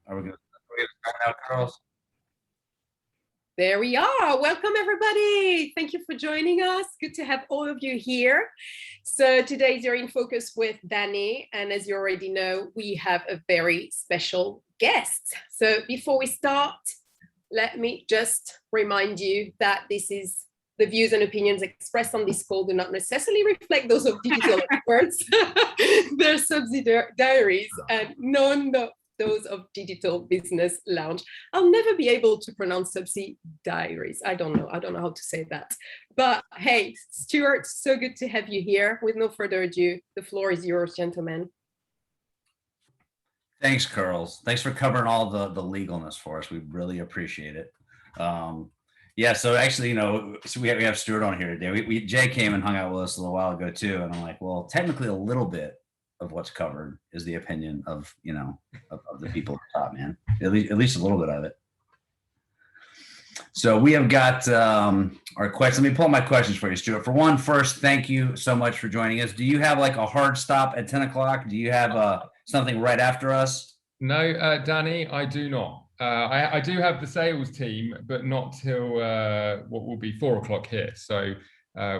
Are we going to start now, Carlos? There we are. Welcome, everybody. Thank you for joining us. Good to have all of you here. So today you're in focus with Danny. And as you already know, we have a very special guest. So before we start, let me just remind you that this is the views and opinions expressed on this call do not necessarily reflect those of digital experts. They're subsidiaries and none of those of Digital Business Lounge. I'll never be able to pronounce subsidiaries. I don't know how to say that. But hey, Stuart, so good to have you here. With no further ado, the floor is yours, gentlemen. Thanks, Curls. Thanks for covering all the legalness for us. We really appreciate it. Yeah, so actually, so we have Stuart on here today. Jay came and hung out with us a little while ago too, and I'm like, well, technically a little bit of what's covered is the opinion of of the people at the top, man. At least a little bit of it. So we have got our questions. Let me pull my questions for you, Stuart. For one, first, thank you so much for joining us. Do you have like a hard stop at 10 o'clock? Do you have something right after us? No, Danny, I do not. I do have the sales team, but not till what will be 4 o'clock here. So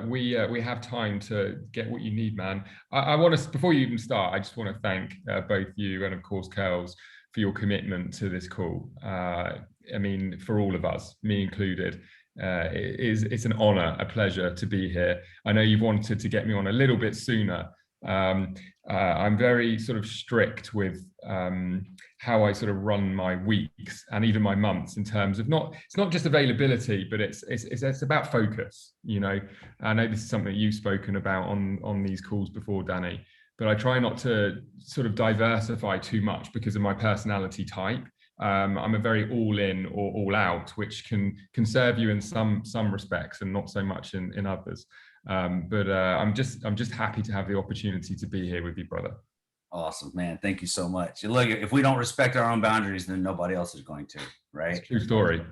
we have time to get what you need, man. I want to, before you even start, I just want to thank both you and of course Curls for your commitment to this call. I mean, for all of us, me included, it's an honor, a pleasure to be here. I know you've wanted to get me on a little bit sooner. I'm very sort of strict with how I sort of run my weeks and even my months in terms of it's not just availability, but it's about focus. I know this is something that you've spoken about on these calls before, Danny, but I try not to sort of diversify too much because of my personality type. I'm a very all in or all out, which can serve you in some respects and not so much in others. But I'm just happy to have the opportunity to be here with you, brother. Awesome, man. Thank you so much. Look, if we don't respect our own boundaries, then nobody else is going to, right? True story.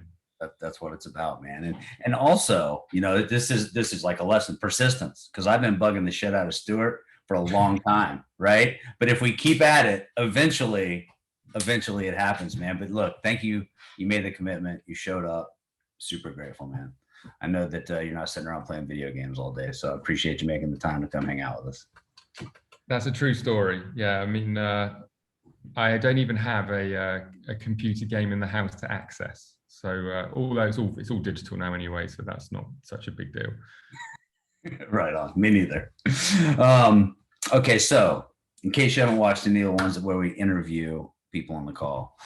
That's what it's about, man. And also, this is like a lesson, persistence, because I've been bugging the shit out of Stuart for a long time, right? But if we keep at it, eventually it happens, man. But look, thank you. You made the commitment. You showed up. Super grateful, man. I know that you're not sitting around playing video games all day, so I appreciate you making the time to come hang out with us. That's a true story. Yeah, I mean, I don't even have a computer game in the house to access. So although it's all digital now anyway, so that's not such a big deal. Right on. Me neither. Okay, so in case you haven't watched any of the ones where we interview people on the call,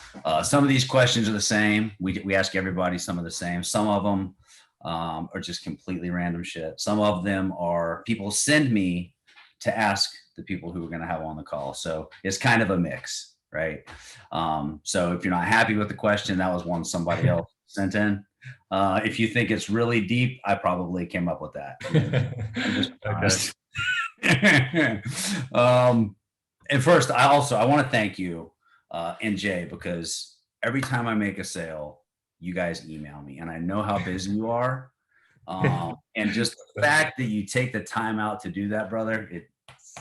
some of these questions are the same. We ask everybody some of the same. Some of them are just completely random shit. Some of them are people send me to ask the people who we're going to have on the call. So it's kind of a mix, right? So if you're not happy with the question, that was one somebody else sent in. If you think it's really deep, I probably came up with that. And first, I want to thank you and Jay, because every time I make a sale, you guys email me, and I know how busy you are. And just the fact that you take the time out to do that, brother,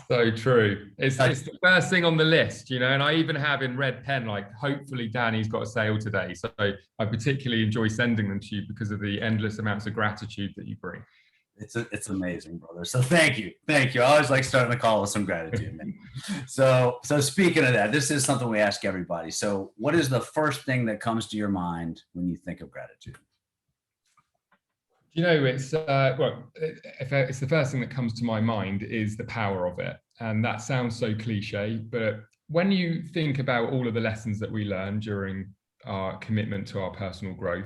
so true. It's the first thing on the list, and I even have in red pen, like, hopefully Danny's got a sale today. So I particularly enjoy sending them to you because of the endless amounts of gratitude that you bring. It's amazing, brother. So thank you. I always like starting the call with some gratitude, man. So speaking of that, this is something we ask everybody. So what is the first thing that comes to your mind when you think of gratitude? It's it's the first thing that comes to my mind is the power of it. And that sounds so cliche, but when you think about all of the lessons that we learn during our commitment to our personal growth,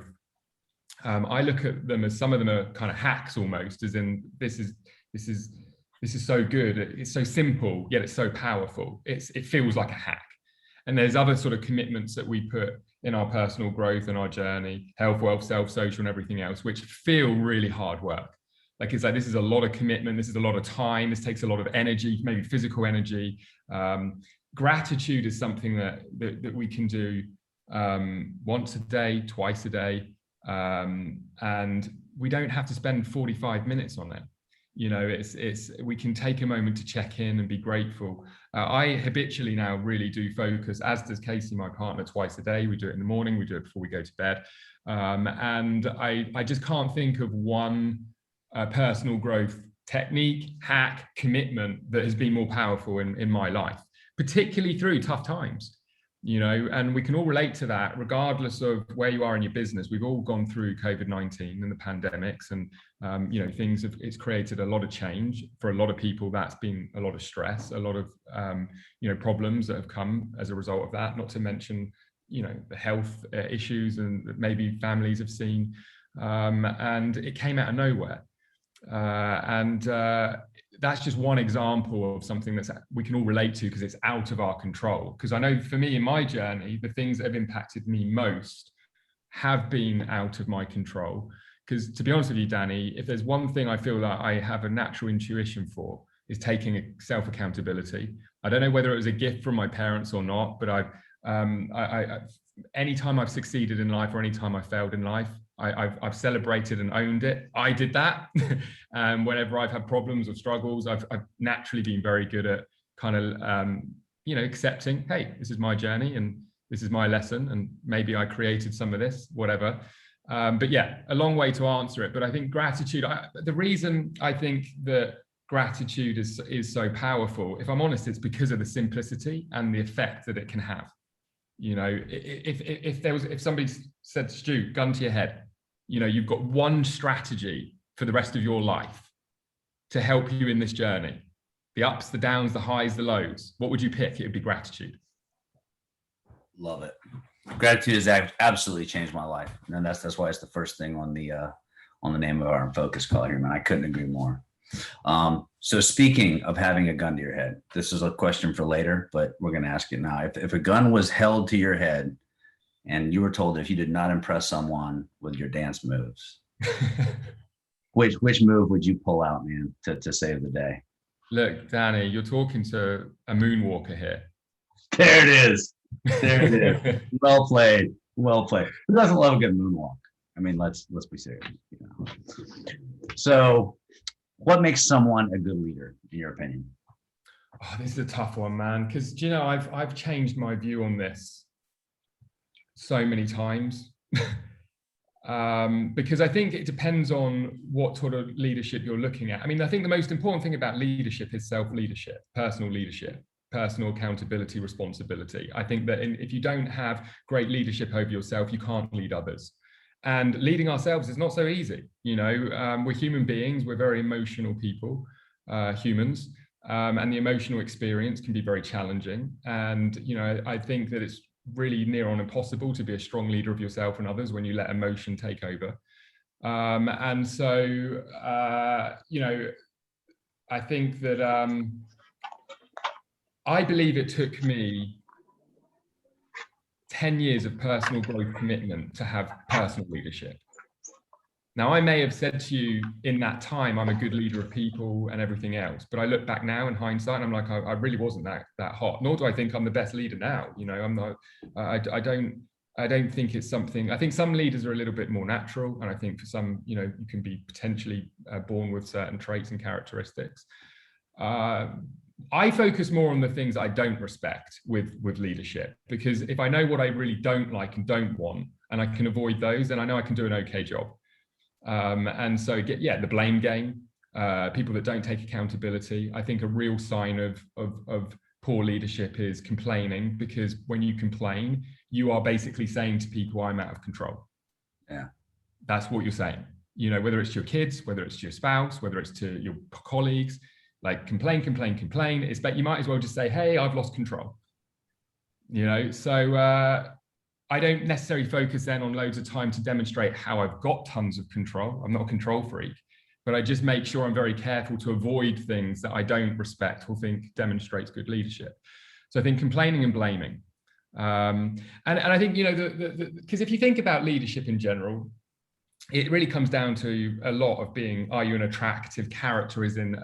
I look at them as some of them are kind of hacks almost, as in this is so good, it's so simple, yet it's so powerful. It feels like a hack. And there's other sort of commitments that we put in our personal growth and our journey, health, wealth, self, social, and everything else, which feel really hard work. Like, it's like, this is a lot of commitment. This is a lot of time. This takes a lot of energy, maybe physical energy. Gratitude is something that we can do once a day, twice a day. And we don't have to spend 45 minutes on it. You know, we can take a moment to check in and be grateful. I habitually now really do focus, as does Casey, my partner, twice a day. We do it in the morning, we do it before we go to bed. And I just can't think of one personal growth technique, hack, commitment that has been more powerful in my life, particularly through tough times. You know, and we can all relate to that regardless of where you are in your business. We've all gone through COVID-19 and the pandemics, and you know, it's created a lot of change for a lot of people. That's been a lot of stress, a lot of you know, problems that have come as a result of that, not to mention, you know, the health issues and that maybe families have seen, and it came out of nowhere. That's just one example of something that we can all relate to because it's out of our control. Because I know for me in my journey, the things that have impacted me most have been out of my control. Because to be honest with you, Danny, if there's one thing I feel that I have a natural intuition for, is taking self-accountability. I don't know whether it was a gift from my parents or not, but anytime I've succeeded in life or anytime I failed in life, I've celebrated and owned it. I did that. Whenever I've had problems or struggles, I've naturally been very good at kind of, you know, accepting, hey, this is my journey and this is my lesson, and maybe I created some of this, whatever. But yeah, a long way to answer it. But I think gratitude, the reason I think that gratitude is so powerful, if I'm honest, it's because of the simplicity and the effect that it can have. You know, if somebody said, Stu, gun to your head, you know, you've got one strategy for the rest of your life to help you in this journey, the ups, the downs, the highs, the lows, what would you pick? It would be gratitude. Love it. Gratitude has absolutely changed my life, and that's why it's the first thing on the name of our focus call here, man. I couldn't agree more. So speaking of having a gun to your head, this is a question for later, but we're going to ask it now. If a gun was held to your head and you were told if you did not impress someone with your dance moves, which move would you pull out, man, to save the day? Look, Danny, you're talking to a moonwalker here. There it is. There it is. Well played. Well played. Who doesn't love a good moonwalk? I mean, let's be serious. You know? So, what makes someone a good leader, in your opinion? Oh, this is a tough one, man. Because you know, I've changed my view on this so many times. Because I think it depends on what sort of leadership you're looking at. I mean, I think the most important thing about leadership is self-leadership, personal accountability, responsibility. I think that if you don't have great leadership over yourself, you can't lead others. And leading ourselves is not so easy. You know, we're human beings, we're very emotional people, humans, and the emotional experience can be very challenging. And, you know, I think that it's really near on impossible to be a strong leader of yourself and others when you let emotion take over. And so, you know, I think that I believe it took me 10 years of personal growth commitment to have personal leadership. Now, I may have said to you in that time, I'm a good leader of people and everything else, but I look back now in hindsight and I'm like, I really wasn't that hot, nor do I think I'm the best leader now. You know, I'm not, I don't think it's something, I think some leaders are a little bit more natural. And I think for some, you know, you can be potentially born with certain traits and characteristics. I focus more on the things I don't respect with leadership, because if I know what I really don't like and don't want, and I can avoid those, then I know I can do an okay job. And so the blame game, people that don't take accountability. I think a real sign of poor leadership is complaining, because when you complain, you are basically saying to people, I'm out of control. Yeah. That's what you're saying. You know, whether it's to your kids, whether it's to your spouse, whether it's to your colleagues, like complain. It's but you might as well just say, hey, I've lost control. You know, so I don't necessarily focus then on loads of time to demonstrate how I've got tons of control. I'm not a control freak, but I just make sure I'm very careful to avoid things that I don't respect or think demonstrates good leadership. So I think complaining and blaming. And I think, you know, because if you think about leadership in general, it really comes down to a lot of being, are you an attractive character, is in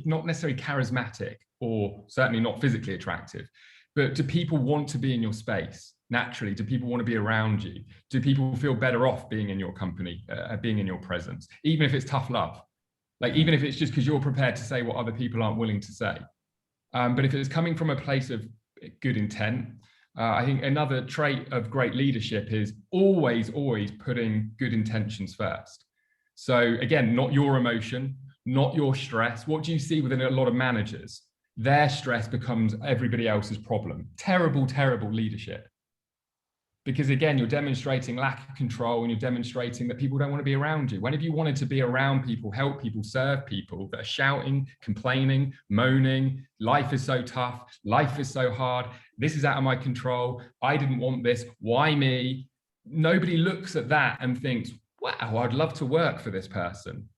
not necessarily charismatic or certainly not physically attractive, but do people want to be in your space? Naturally, do people want to be around you? Do people feel better off being in your company, being in your presence, even if it's tough love? Like, even if it's just because you're prepared to say what other people aren't willing to say. But if it's coming from a place of good intent, I think another trait of great leadership is always putting good intentions first. So again, not your emotion, not your stress. What do you see within a lot of managers? Their stress becomes everybody else's problem. Terrible, terrible leadership. Because again, you're demonstrating lack of control, and you're demonstrating that people don't want to be around you. When have you wanted to be around people, help people, serve people that are shouting, complaining, moaning, life is so tough, life is so hard, this is out of my control, I didn't want this, why me? Nobody looks at that and thinks, wow, I'd love to work for this person.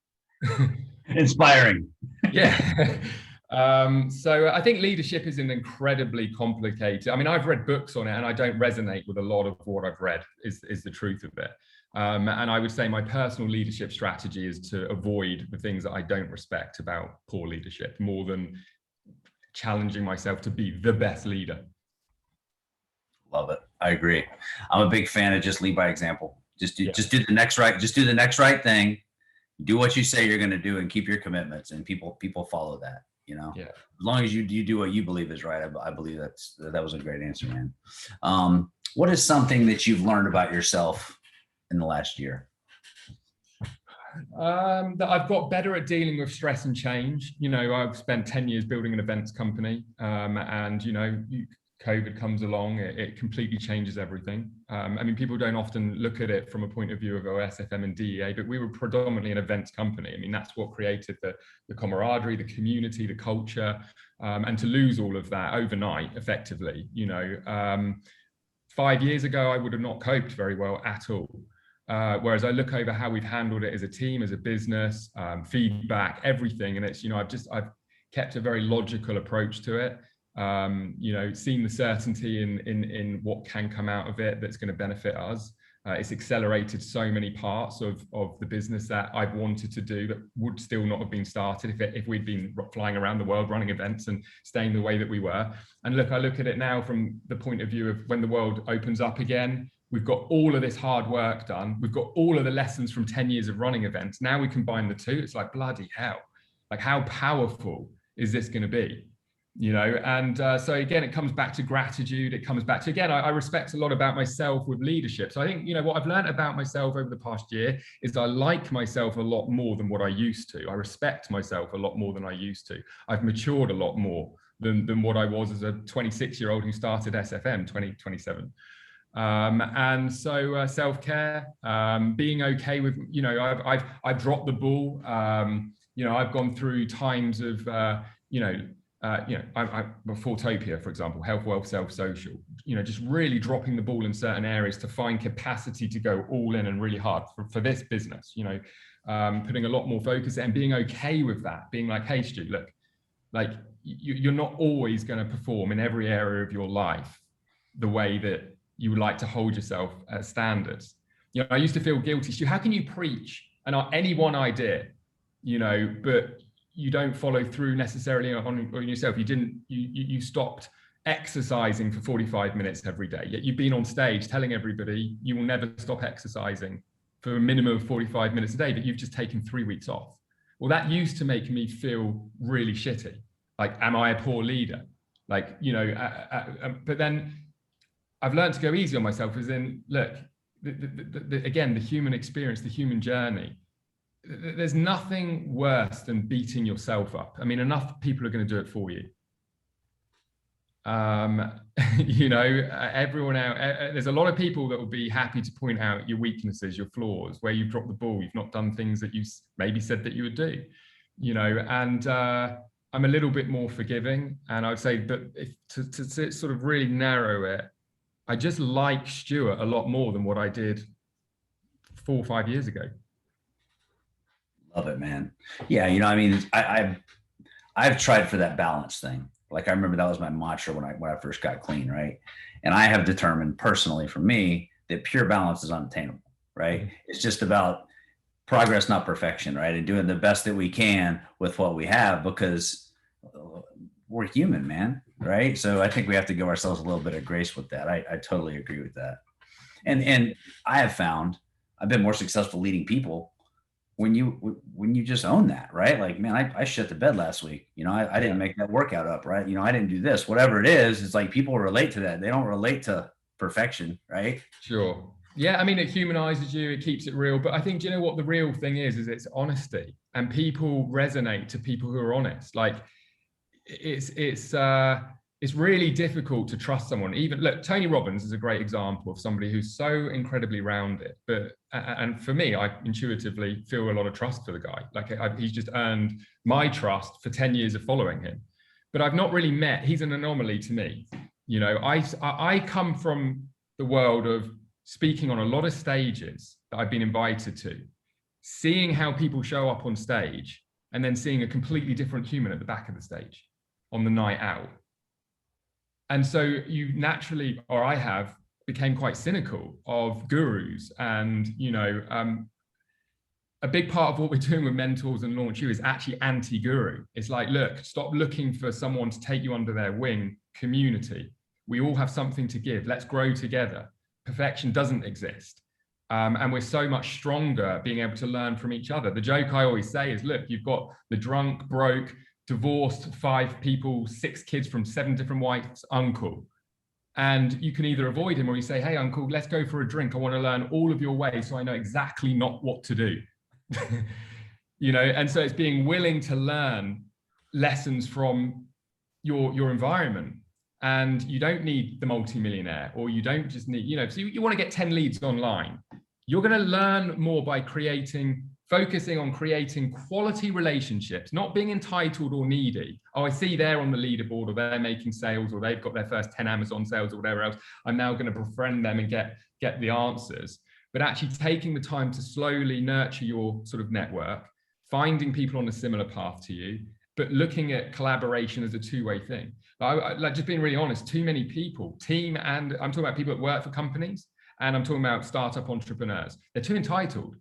Inspiring. Yeah. So I think leadership is an incredibly complicated. I mean, I've read books on it, and I don't resonate with a lot of what I've read. Is the truth of it. And I would say my personal leadership strategy is to avoid the things that I don't respect about poor leadership, more than challenging myself to be the best leader. Love it. I agree. I'm a big fan of just lead by example. Just do the next right. Just do the next right thing. Do what you say you're going to do, and keep your commitments, and people follow that. You know, Yeah. As long as you do what you believe is right. I believe that was a great answer, man. What is something that you've learned about yourself in the last year? That I've got better at dealing with stress and change. You know, I've spent 10 years building an events company, and you know, COVID comes along, it completely changes everything. I mean, people don't often look at it from a point of view of SFM and DEA, but we were predominantly an events company. I mean, that's what created the camaraderie, the community, the culture, and to lose all of that overnight, effectively, you know, 5 years ago, I would have not coped very well at all. Whereas I look over how we've handled it as a team, as a business, feedback, everything, and it's, you know, I've kept a very logical approach to it. You know, seen the certainty in what can come out of it that's going to benefit us. It's accelerated so many parts of the business that I've wanted to do that would still not have been started if we'd been flying around the world running events and staying the way that we were. And look, I look at it now from the point of view of when the world opens up again, we've got all of this hard work done. We've got all of the lessons from 10 years of running events. Now we combine the two. It's like, bloody hell. Like, how powerful is this going to be? You know, and so again, it comes back to gratitude. It comes back to, again, I respect a lot about myself with leadership. So I think, you know, what I've learned about myself over the past year is I like myself a lot more than what I used to. I respect myself a lot more than I used to. I've matured a lot more than what I was as a 26-year-old who started SFM 2027. And so self-care, being okay with, you know, I've dropped the ball. You know, I've gone through times of, you know, I'm before Topia, for example, health, wealth, self, social, you know, just really dropping the ball in certain areas to find capacity to go all in and really hard for this business, you know, putting a lot more focus and being okay with that, being like, hey, Stu, look, like you're not always going to perform in every area of your life the way that you would like to hold yourself as standards. You know, I used to feel guilty. Stu, how can you preach any one idea, you know, but you don't follow through necessarily on yourself. You stopped exercising for 45 minutes every day, yet you've been on stage telling everybody you will never stop exercising for a minimum of 45 minutes a day, but you've just taken 3 weeks off. Well, that used to make me feel really shitty. Like, am I a poor leader? Like, you know, but then I've learned to go easy on myself, as in, look, again, the human experience, the human journey, there's nothing worse than beating yourself up. I mean, enough people are going to do it for you. You know, everyone out, there's a lot of people that will be happy to point out your weaknesses, your flaws, where you've dropped the ball, you've not done things that you maybe said that you would do, you know, and I'm a little bit more forgiving. And I would say, but if to sort of really narrow it, I just like Stuart a lot more than what I did 4 or 5 years ago. Love it, man. Yeah, you know, I mean, I've tried for that balance thing. Like, I remember that was my mantra when I first got clean, right? And I have determined personally for me that pure balance is unattainable, right? Mm-hmm. It's just about progress, not perfection, right? And doing the best that we can with what we have, because we're human, man, right? So I think we have to give ourselves a little bit of grace with that. I totally agree with that. And I have found I've been more successful leading people when you just own that, right? Like, man, I shit the bed last week. I didn't make that workout up, right? I didn't do this, whatever it is. It's like people relate to that. They don't relate to perfection, right? Sure. Yeah, I mean, it humanizes you, it keeps it real. But I think, do you know what the real thing is it's honesty. And people resonate to people who are honest. Like it's really difficult to trust someone. Even look, Tony Robbins is a great example of somebody who's so incredibly rounded. And for me, I intuitively feel a lot of trust for the guy. Like he's just earned my trust for 10 years of following him. But I've not really met. He's an anomaly to me. I come from the world of speaking on a lot of stages that I've been invited to, seeing how people show up on stage, and then seeing a completely different human at the back of the stage on the night out. And so you naturally, or I have, became quite cynical of gurus. And, a big part of what we're doing with mentors and LaunchYou is actually anti-guru. It's like, look, stop looking for someone to take you under their wing. Community. We all have something to give. Let's grow together. Perfection doesn't exist. And we're so much stronger being able to learn from each other. The joke I always say is, look, you've got the drunk, broke, divorced 5 people, 6 kids from 7 different wives, uncle. And you can either avoid him or you say, hey, uncle, let's go for a drink. I want to learn all of your ways so I know exactly not what to do. And so it's being willing to learn lessons from your environment. And you don't need the multimillionaire, or you don't just need, so you want to get 10 leads online. You're going to learn more by focusing on creating quality relationships, not being entitled or needy. Oh, I see they're on the leaderboard, or they're making sales, or they've got their first 10 Amazon sales or whatever else. I'm now going to befriend them and get the answers. But actually taking the time to slowly nurture your sort of network, finding people on a similar path to you, but looking at collaboration as a two-way thing. Like just being really honest, too many people, and I'm talking about people that work for companies, and I'm talking about startup entrepreneurs. They're too entitled.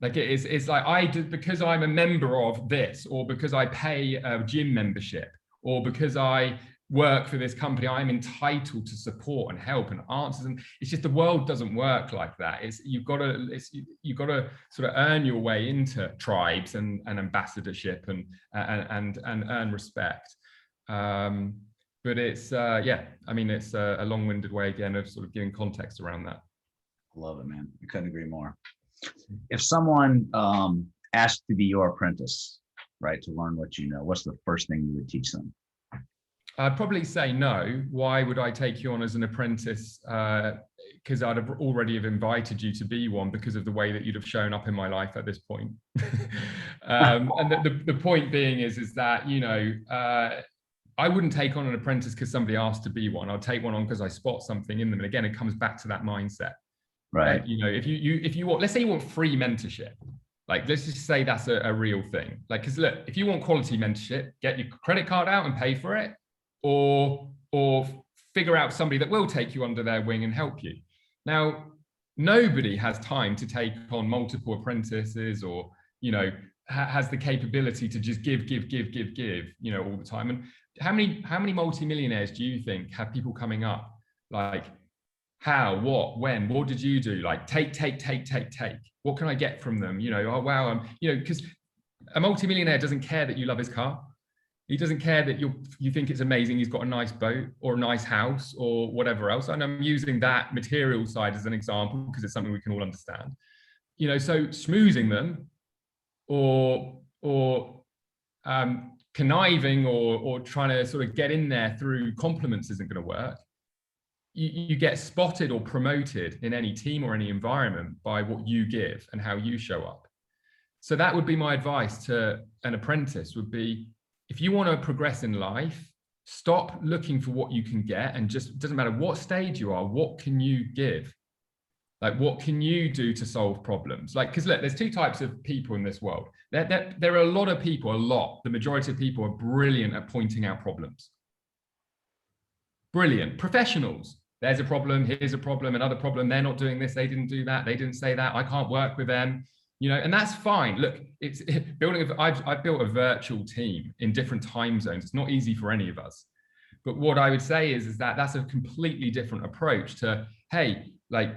Like it's like because I'm a member of this, or because I pay a gym membership, or because I work for this company, I'm entitled to support and help and answers. And it's just the world doesn't work like that. You've got to sort of earn your way into tribes and ambassadorship and earn respect. But it's it's a long-winded way again of sort of giving context around that. Love it, man. I couldn't agree more. If someone asked to be your apprentice, right, to learn what you know, what's the first thing you would teach them? I'd probably say no. Why would I take you on as an apprentice? Because I'd have already have invited you to be one because of the way that you'd have shown up in my life at this point. And the point being is that, I wouldn't take on an apprentice because somebody asked to be one. I'll take one on because I spot something in them. And again, it comes back to that mindset. Right. Like, if you want, let's say you want free mentorship. Like, let's just say that's a real thing. Like, because look, if you want quality mentorship, get your credit card out and pay for it, or figure out somebody that will take you under their wing and help you. Now, nobody has time to take on multiple apprentices, or, has the capability to just give, all the time. And how many multimillionaires do you think have people coming up like, how, what, when, what did you do? Like, take. What can I get from them? Oh, wow. Because a multimillionaire doesn't care that you love his car. He doesn't care that you think it's amazing he's got a nice boat or a nice house or whatever else. And I'm using that material side as an example because it's something we can all understand. So schmoozing them or conniving or trying to sort of get in there through compliments isn't going to work. You get spotted or promoted in any team or any environment by what you give and how you show up. So that would be my advice to an apprentice, would be, if you want to progress in life, stop looking for what you can get, and just, it doesn't matter what stage you are, what can you give? Like, what can you do to solve problems? Like, because look, there's 2 types of people in this world. There are a lot of people, the majority of people are brilliant at pointing out problems. Brilliant. Professionals. There's a problem, here's a problem, another problem. They're not doing this, they didn't do that, they didn't say that, I can't work with them. And that's fine. Look, I've built a virtual team in different time zones. It's not easy for any of us. But what I would say is that that's a completely different approach to, hey, like,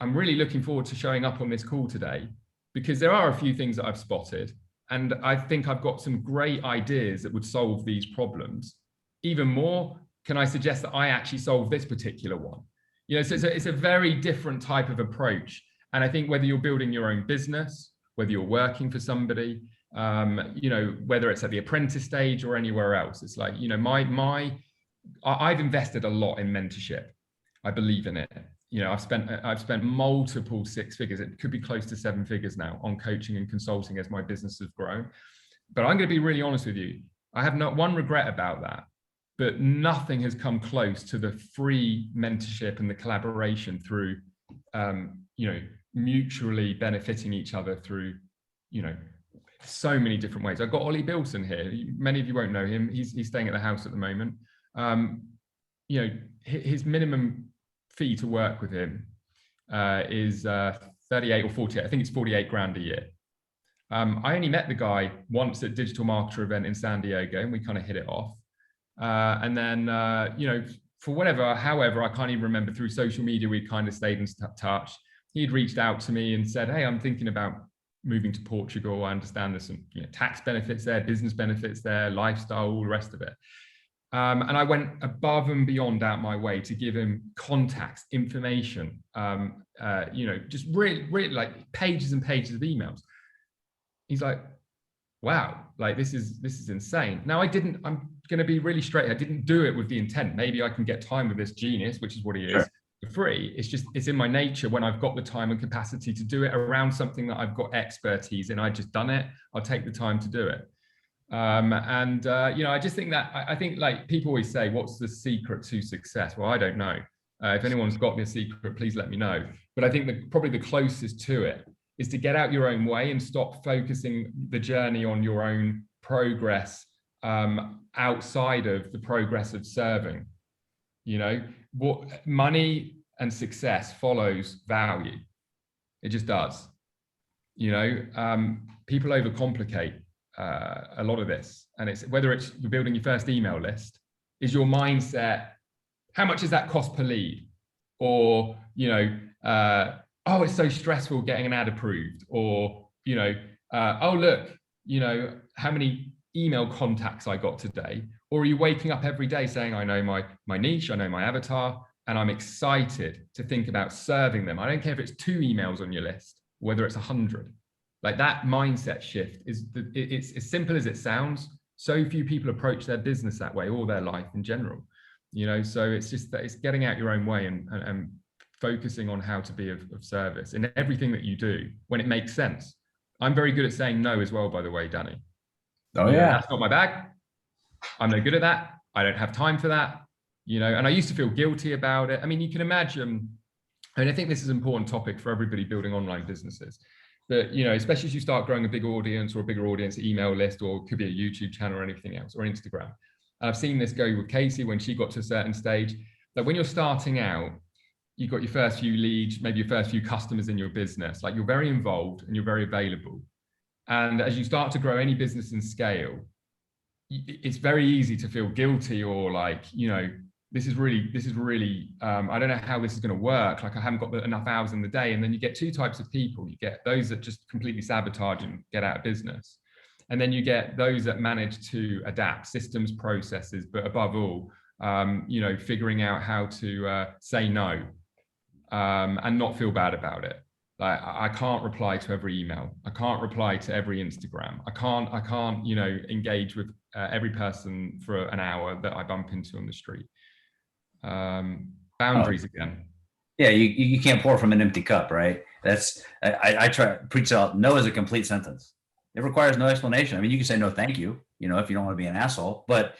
I'm really looking forward to showing up on this call today. because there are a few things that I've spotted, and I think I've got some great ideas that would solve these problems. Even more, can I suggest that I actually solve this particular one? You know, so it's a very different type of approach. And I think whether you're building your own business, whether you're working for somebody, you know, whether it's at the apprentice stage or anywhere else, it's like, you know, I've invested a lot in mentorship. I believe in it. You know, I've spent multiple six figures. It could be close to seven figures now on coaching and consulting as my business has grown. But I'm going to be really honest with you. I have not one regret about that, but nothing has come close to the free mentorship and the collaboration through, you know, mutually benefiting each other through, you know, so many different ways. I've got Ollie Bilson here. Many of you won't know him. He's staying at the house at the moment. You know, his minimum fee to work with him is 38 or 48. I think it's 48 grand a year. I only met the guy once at a digital marketer event in San Diego, and we kind of hit it off. And then, you know, for however, I can't even remember, through social media, we kind of stayed in touch. He'd reached out to me and said, hey, I'm thinking about moving to Portugal. I understand there's some, you know, tax benefits there, business benefits there, lifestyle, all the rest of it. And I went above and beyond out my way to give him contacts, information, you know, just really like pages and pages of emails. He's like, wow, like this is insane. Now I'm going to be really straight. I didn't do it with the intent. Maybe I can get time with this genius, which is what he is, sure, for free. It's in my nature, when I've got the time and capacity to do it around something that I've got expertise in. I just done it. I'll take the time to do it. You know, I just think that, I think, like, people always say, what's the secret to success? Well, I don't know. If anyone's got the secret, please let me know. But I think probably the closest to it is to get out your own way and stop focusing the journey on your own progress outside of the progress of serving. You know, what money and success follows value. It just does. You know, people overcomplicate a lot of this, and it's whether it's you're building your first email list, is your mindset, how much does that cost per lead? Or, you know, oh, it's so stressful getting an ad approved, or, you know, oh, look, you know, how many email contacts I got today? Or are you waking up every day saying, I know my niche, I know my avatar, and I'm excited to think about serving them. I don't care if it's 2 emails on your list, whether it's 100. Like, that mindset shift it's as simple as it sounds. So few people approach their business that way, or their life in general, you know. So it's just that it's getting out your own way and focusing on how to be of service in everything that you do when it makes sense. I'm very good at saying no as well, by the way, Danny. Oh yeah, that's not my bag. I'm no good at that. I don't have time for that, you know. And I used to feel guilty about it. I mean, you can imagine, and I think this is an important topic for everybody building online businesses. But, you know, especially as you start growing a big audience, or a bigger audience email list, or it could be a YouTube channel or anything else, or Instagram. And I've seen this go with Casey when she got to a certain stage, that when you're starting out, you've got your first few leads, maybe your first few customers in your business, like, you're very involved and you're very available. And as you start to grow any business and scale, it's very easy to feel guilty, or like, you know, this is really, I don't know how this is going to work. Like, I haven't got enough hours in the day. And then you get 2 types of people. You get those that just completely sabotage and get out of business. And then you get those that manage to adapt systems, processes, but above all, you know, figuring out how to say no and not feel bad about it. Like, I can't reply to every email. I can't reply to every Instagram. I can't, you know, engage with every person for an hour that I bump into on the street. Boundaries again. Yeah, you can't pour from an empty cup, right? That's I try to preach out. No is a complete sentence. It requires no explanation. I mean, you can say no, thank you, you know, if you don't want to be an asshole, but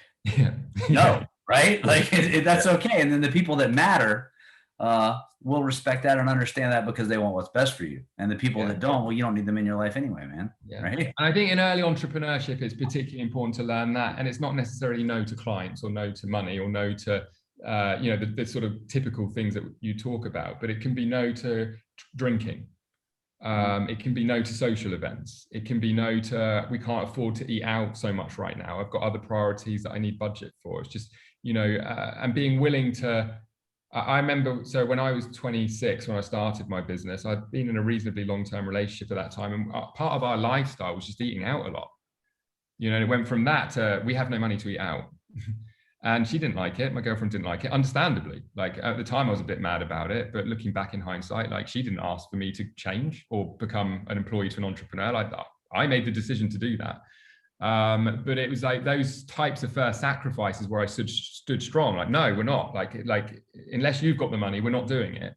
no, right? Like, that's okay. And then the people that matter will respect that and understand that, because they want what's best for you. And the people that don't, well, you don't need them in your life anyway, man. Right? And I think in early entrepreneurship, it's particularly important to learn that. And it's not necessarily no to clients, or no to money, or no to you know, the sort of typical things that you talk about, but it can be no to drinking. It can be no to social events. It can be no to, we can't afford to eat out so much right now. I've got other priorities that I need budget for. It's just, you know, and being willing to I remember, so when I was 26, when I started my business, I'd been in a reasonably long-term relationship at that time. And part of our lifestyle was just eating out a lot. You know, it went from that to we have no money to eat out. And she didn't like it. My girlfriend didn't like it, understandably. Like at the time I was a bit mad about it, but looking back in hindsight, like she didn't ask for me to change or become an employee to an entrepreneur. Like I made the decision to do that. But it was like those types of first sacrifices where I stood strong. Like, no, we're not. Like unless you've got the money, we're not doing it.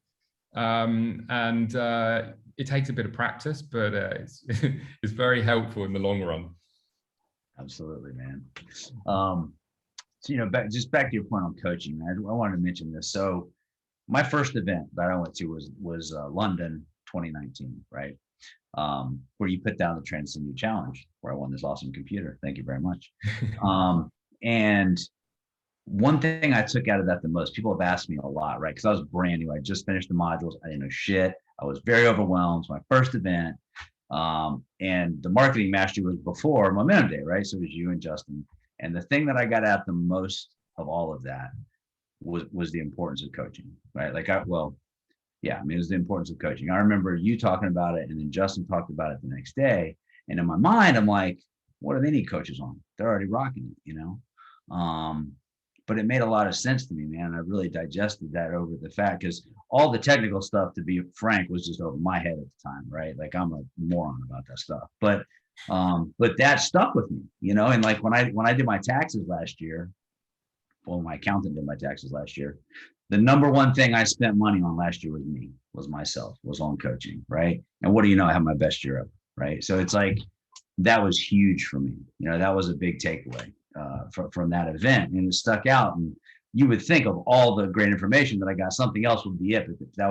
It takes a bit of practice, but it's very helpful in the long run. Absolutely, man. So, you know, back to your point on coaching, man, I wanted to mention this. So my first event that I went to was London 2019, right? Where you put down the Transcend You Challenge, where I won this awesome computer. Thank you very much. And one thing I took out of that the most, people have asked me a lot, right? Because I was brand new. I just finished the modules. I didn't know shit. I was very overwhelmed. It's my first event. And the marketing mastery was before Momentum Day, right? So it was you and Justin. And the thing that I got out the most of all of that was the importance of coaching, right? It was the importance of coaching. I remember you talking about it, and then Justin talked about it the next day. And in my mind, I'm like, what do they need coaches on? They're already rocking it, you know? But it made a lot of sense to me, man. I really digested that over the fact, because all the technical stuff, to be frank, was just over my head at the time, right? Like I'm a moron about that stuff. But that stuck with me, you know. And like when I did my taxes last year, well, my accountant did my taxes last year. The number one thing I spent money on last year was myself, was on coaching, right? And what do you know? I have my best year ever, right? So it's like, that was huge for me. You know, that was a big takeaway from that event, and it stuck out. And you would think of all the great information that I got, something else would be it, but that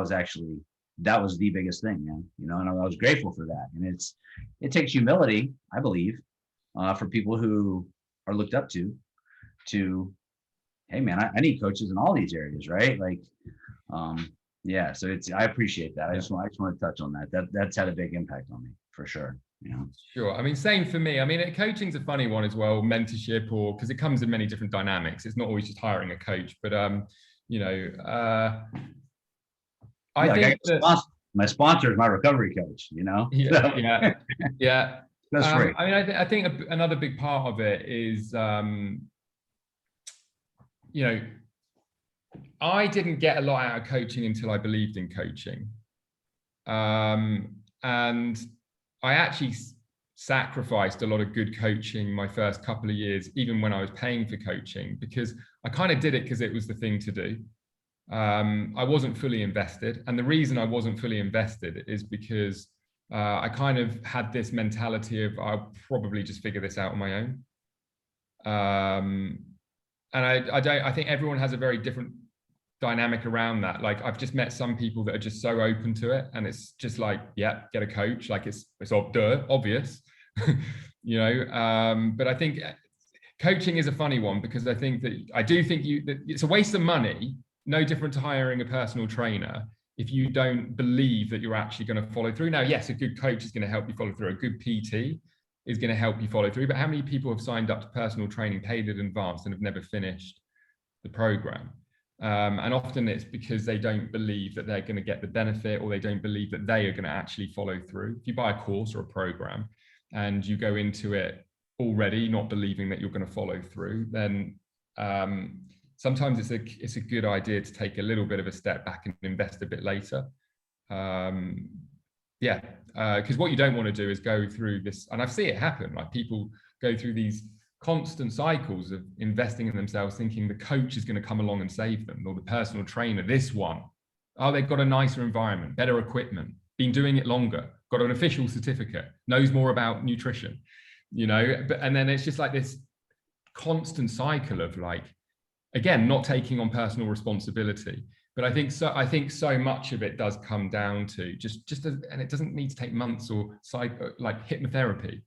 was the biggest thing, man. You know, and I was grateful for that. And it takes humility, I believe, for people who are looked up to, hey man, I need coaches in all these areas, right? Like, yeah. So I appreciate that. I just want to touch on that. That's had a big impact on me for sure. You know? Sure. I mean, same for me. I mean, coaching's a funny one as well, mentorship, or because it comes in many different dynamics. It's not always just hiring a coach, but you know, I think my sponsor is my recovery coach. You know. Yeah. That's great. I mean, I think another big part of it is, you know, I didn't get a lot out of coaching until I believed in coaching, and I actually sacrificed a lot of good coaching my first couple of years, even when I was paying for coaching, because I kind of did it because it was the thing to do. I wasn't fully invested. And the reason I wasn't fully invested is because I kind of had this mentality of I'll probably just figure this out on my own. And I think everyone has a very different dynamic around that. Like I've just met some people that are just so open to it, and it's just like, yeah, get a coach. Like it's obvious, you know. But I think coaching is a funny one, because I think that it's a waste of money, no different to hiring a personal trainer, if you don't believe that you're actually going to follow through. Now, yes, a good coach is going to help you follow through. A good PT is going to help you follow through. But how many people have signed up to personal training, paid in advance, and have never finished the program? And often it's because they don't believe that they're going to get the benefit, or they don't believe that they are going to actually follow through. If you buy a course or a program and you go into it already not believing that you're going to follow through, then sometimes it's a good idea to take a little bit of a step back and invest a bit later. Because what you don't want to do is go through this, and I see it happen, like people go through these constant cycles of investing in themselves, thinking the coach is going to come along and save them, or the personal trainer, this one. Oh, they've got a nicer environment, better equipment, been doing it longer, got an official certificate, knows more about nutrition, you know. And then it's just like this constant cycle of, like, again, not taking on personal responsibility. But I think so much of it does come down to and it doesn't need to take months or like hypnotherapy.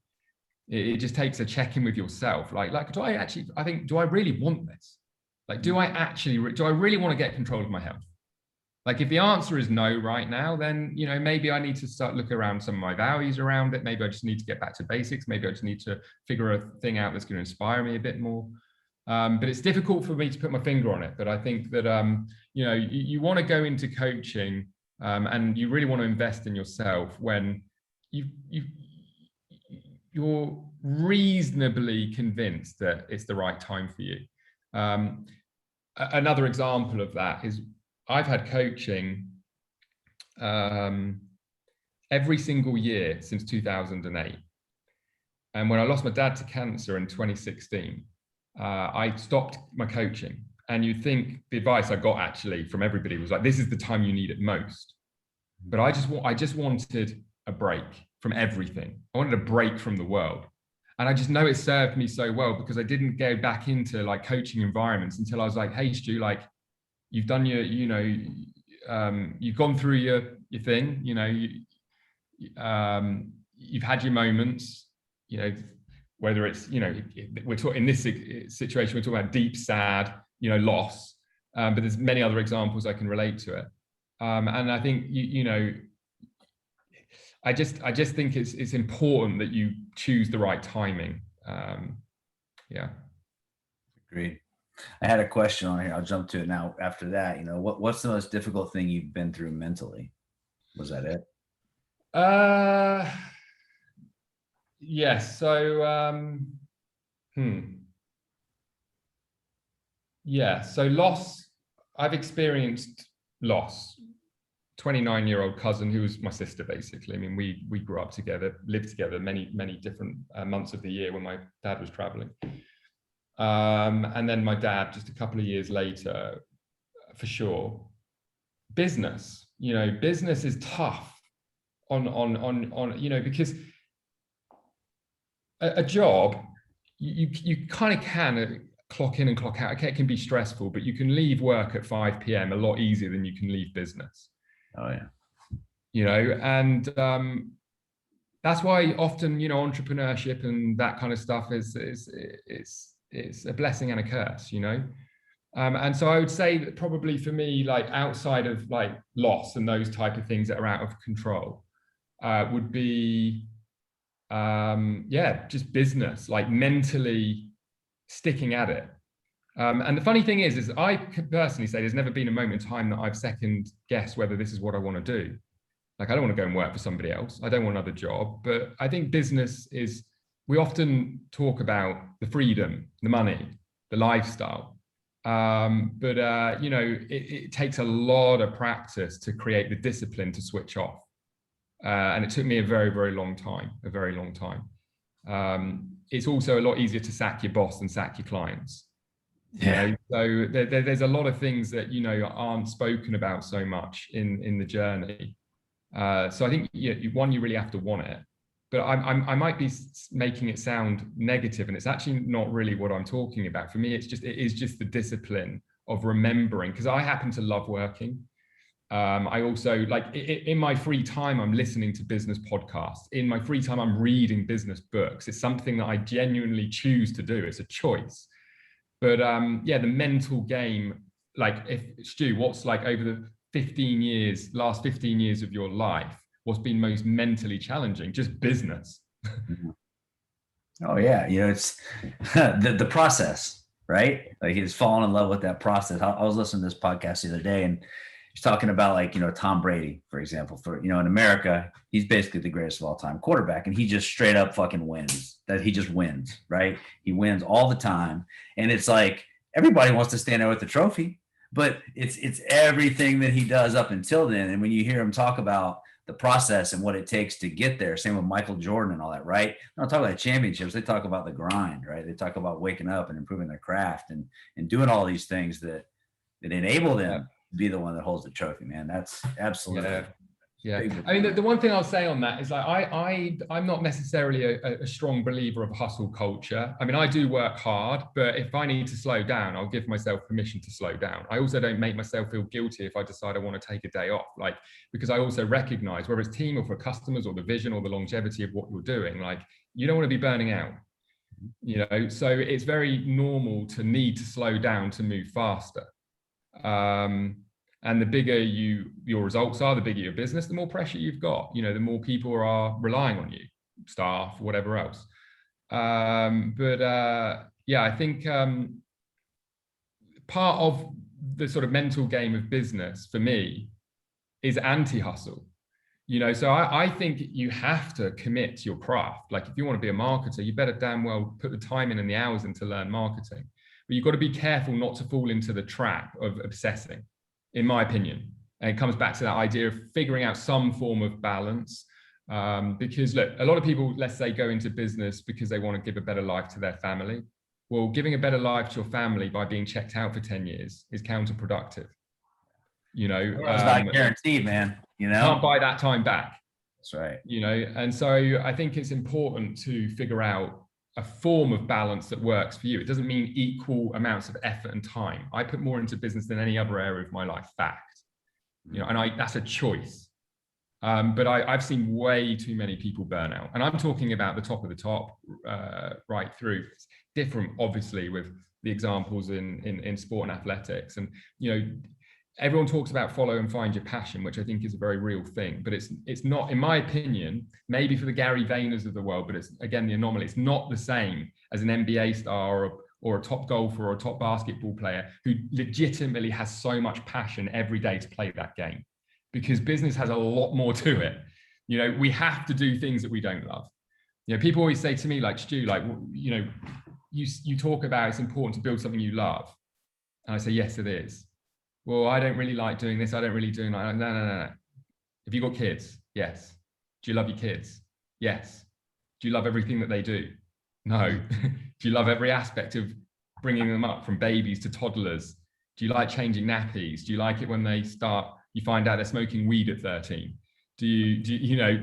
It just takes a check-in with yourself. Like, do I really want this? Like, do I really want to get control of my health? Like, if the answer is no right now, then, you know, maybe I need to start look around some of my values around it. Maybe I just need to get back to basics. Maybe I just need to figure a thing out that's going to inspire me a bit more. But it's difficult for me to put my finger on it. But I think that, you know, you want to go into coaching and you really want to invest in yourself when you're reasonably convinced that it's the right time for you. Another example of that is I've had coaching every single year since 2008. And when I lost my dad to cancer in 2016, I stopped my coaching. And you'd think the advice I got actually from everybody was like, this is the time you need it most. But I just wanted a break from everything. I wanted a break from the world. And I just know it served me so well because I didn't go back into like coaching environments until I was like, hey, Stu, like you've done your, you know, you've gone through your thing, you know, you've had your moments, you know, whether it's, you know, we're talking in this situation, we're talking about deep, sad, you know, loss, but there's many other examples I can relate to it. And I think, you know, I just think it's important that you choose the right timing. Yeah. Agreed. I had a question on here. I'll jump to it now. After that, you know, what's the most difficult thing you've been through mentally? Was that it? Yes. So, yeah. So loss, I've experienced loss. 29-year-old cousin who was my sister, basically. I mean, we grew up together, lived together many different months of the year when my dad was traveling. And then my dad just a couple of years later, for sure. Business, you know, business is tough on you know, because a job, you kind of can clock in and clock out. Okay, it can be stressful, but you can leave work at 5 p.m. a lot easier than you can leave business. Oh yeah. You know, and that's why often, you know, entrepreneurship and that kind of stuff is a blessing and a curse, you know. And so I would say that probably for me, like outside of like loss and those type of things that are out of control, would be yeah, just business, like mentally sticking at it. And the funny thing is I could personally say there's never been a moment in time that I've second guessed whether this is what I want to do. Like, I don't want to go and work for somebody else. I don't want another job. But I think business is, we often talk about the freedom, the money, the lifestyle. But you know, it takes a lot of practice to create the discipline to switch off. And it took me a very, very long time, a very long time. It's also a lot easier to sack your boss than sack your clients. Yeah. You know? So there's a lot of things that, you know, aren't spoken about so much in the journey. So I think, one, you really have to want it. But I might be making it sound negative, and it's actually not really what I'm talking about. For me, it is just the discipline of remembering, because I happen to love working. I also, like, in my free time, I'm listening to business podcasts. In my free time, I'm reading business books. It's something that I genuinely choose to do. It's a choice. But yeah, the mental game, like, if Stu, what's like over the last 15 years of your life, what's been most mentally challenging? Just business. Oh yeah, you know, it's the process, right? Like, he's fallen in love with that process. I was listening to this podcast the other day, and he's talking about, like, you know, Tom Brady, for example. For, you know, in America, he's basically the greatest of all time quarterback, and he just straight up fucking wins. That he just wins, right? He wins all the time, and it's like everybody wants to stand there with the trophy, but it's everything that he does up until then. And when you hear him talk about the process and what it takes to get there, same with Michael Jordan and all that, right? They don't talk about championships. They talk about the grind, right? They talk about waking up and improving their craft and doing all these things that enable them to be the one that holds the trophy, man. That's absolutely. Yeah. I mean, the one thing I'll say on that is, like, I'm not necessarily a strong believer of hustle culture. I mean, I do work hard, but if I need to slow down, I'll give myself permission to slow down. I also don't make myself feel guilty if I decide I want to take a day off, like, because I also recognize, whether it's team or for customers or the vision or the longevity of what you're doing, like, you don't want to be burning out, you know? So it's very normal to need to slow down to move faster. And the bigger your results are, the bigger your business, the more pressure you've got. You know, the more people are relying on you, staff, whatever else. Yeah, I think part of the sort of mental game of business for me is anti-hustle. So I think you have to commit to your craft. Like if you want to be a marketer, you better damn well put the time in and the hours in to learn marketing. But you've got to be careful not to fall into the trap of obsessing, in my opinion. And it comes back to that idea of figuring out some form of balance. Because look, a lot of people, let's say, go into business because they want to give a better life to their family. Well, giving a better life to your family by being checked out for 10 years is counterproductive. It's not guaranteed, man. Can't buy that time back. That's right. And so I think it's important to figure out a form of balance that works for you. It doesn't mean equal amounts of effort and time. I put more into business than any other area of my life, fact. And that's a choice. But I've seen way too many people burn out. And I'm talking about the top of the top right through. It's different, obviously, with the examples in sport and athletics. And, everyone talks about follow and find your passion, which I think is a very real thing, but it's not, in my opinion, maybe for the Gary Vayners of the world, but it's, again, the anomaly. It's not the same as an NBA star or a top golfer or a top basketball player who legitimately has so much passion every day to play that game, because business has a lot more to it. We have to do things that we don't love. People always say to me, like, Stu, like, you talk about it's important to build something you love. And I say, yes, it is. Well, I don't really like doing this. I don't really do that. No. Have you got kids? Yes. Do you love your kids? Yes. Do you love everything that they do? No. Do you love every aspect of bringing them up from babies to toddlers? Do you like changing nappies? Do you like it when you find out they're smoking weed at 13? Do you know,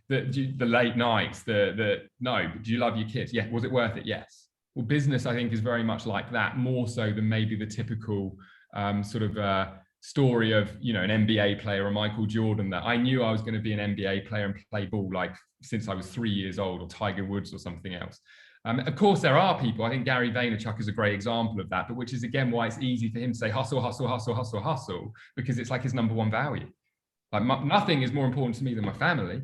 the late nights, no, do you love your kids? Yeah. Was it worth it? Yes. Well, business, I think, is very much like that, more so than maybe the typical sort of story of, an NBA player or Michael Jordan, that I knew I was going to be an NBA player and play ball like since I was 3 years old, or Tiger Woods or something else. Of course, there are people, I think Gary Vaynerchuk is a great example of that, but which is, again, why it's easy for him to say hustle, hustle, hustle, hustle, hustle, because it's like his number one value. Like nothing is more important to me than my family.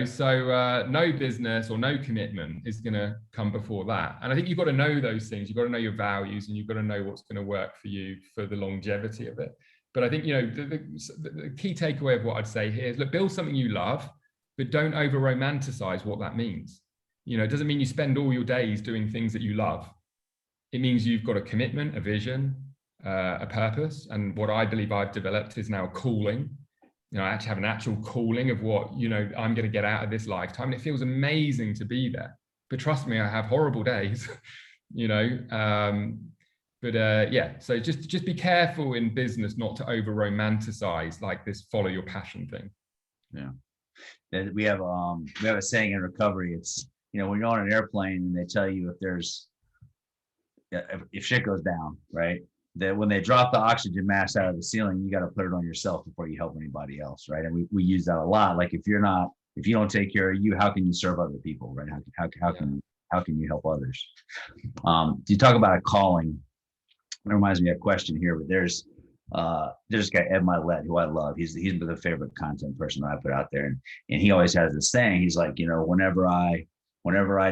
So no business or no commitment is going to come before that. And I think you've got to know those things. You've got to know your values, and you've got to know what's going to work for you for the longevity of it. But I think, the key takeaway of what I'd say here is, look, build something you love, but don't over romanticize what that means. It doesn't mean you spend all your days doing things that you love. It means you've got a commitment, a vision, a purpose. And what I believe I've developed is now a calling. I actually have an actual calling of what, I'm going to get out of this lifetime. And it feels amazing to be there. But trust me, I have horrible days, so just be careful in business not to over romanticize like this follow your passion thing. Yeah. We have a saying in recovery. It's, when you're on an airplane and they tell you if shit goes down, right? That when they drop the oxygen mask out of the ceiling, you got to put it on yourself before you help anybody else, right? And we use that a lot. Like if you don't take care of you, how can you serve other people, right? How can you help others? You talk about a calling. It reminds me of a question here, but there's this guy Ed Milet, who I love. He's the favorite content person that I put out there, and he always has this saying. He's like, whenever I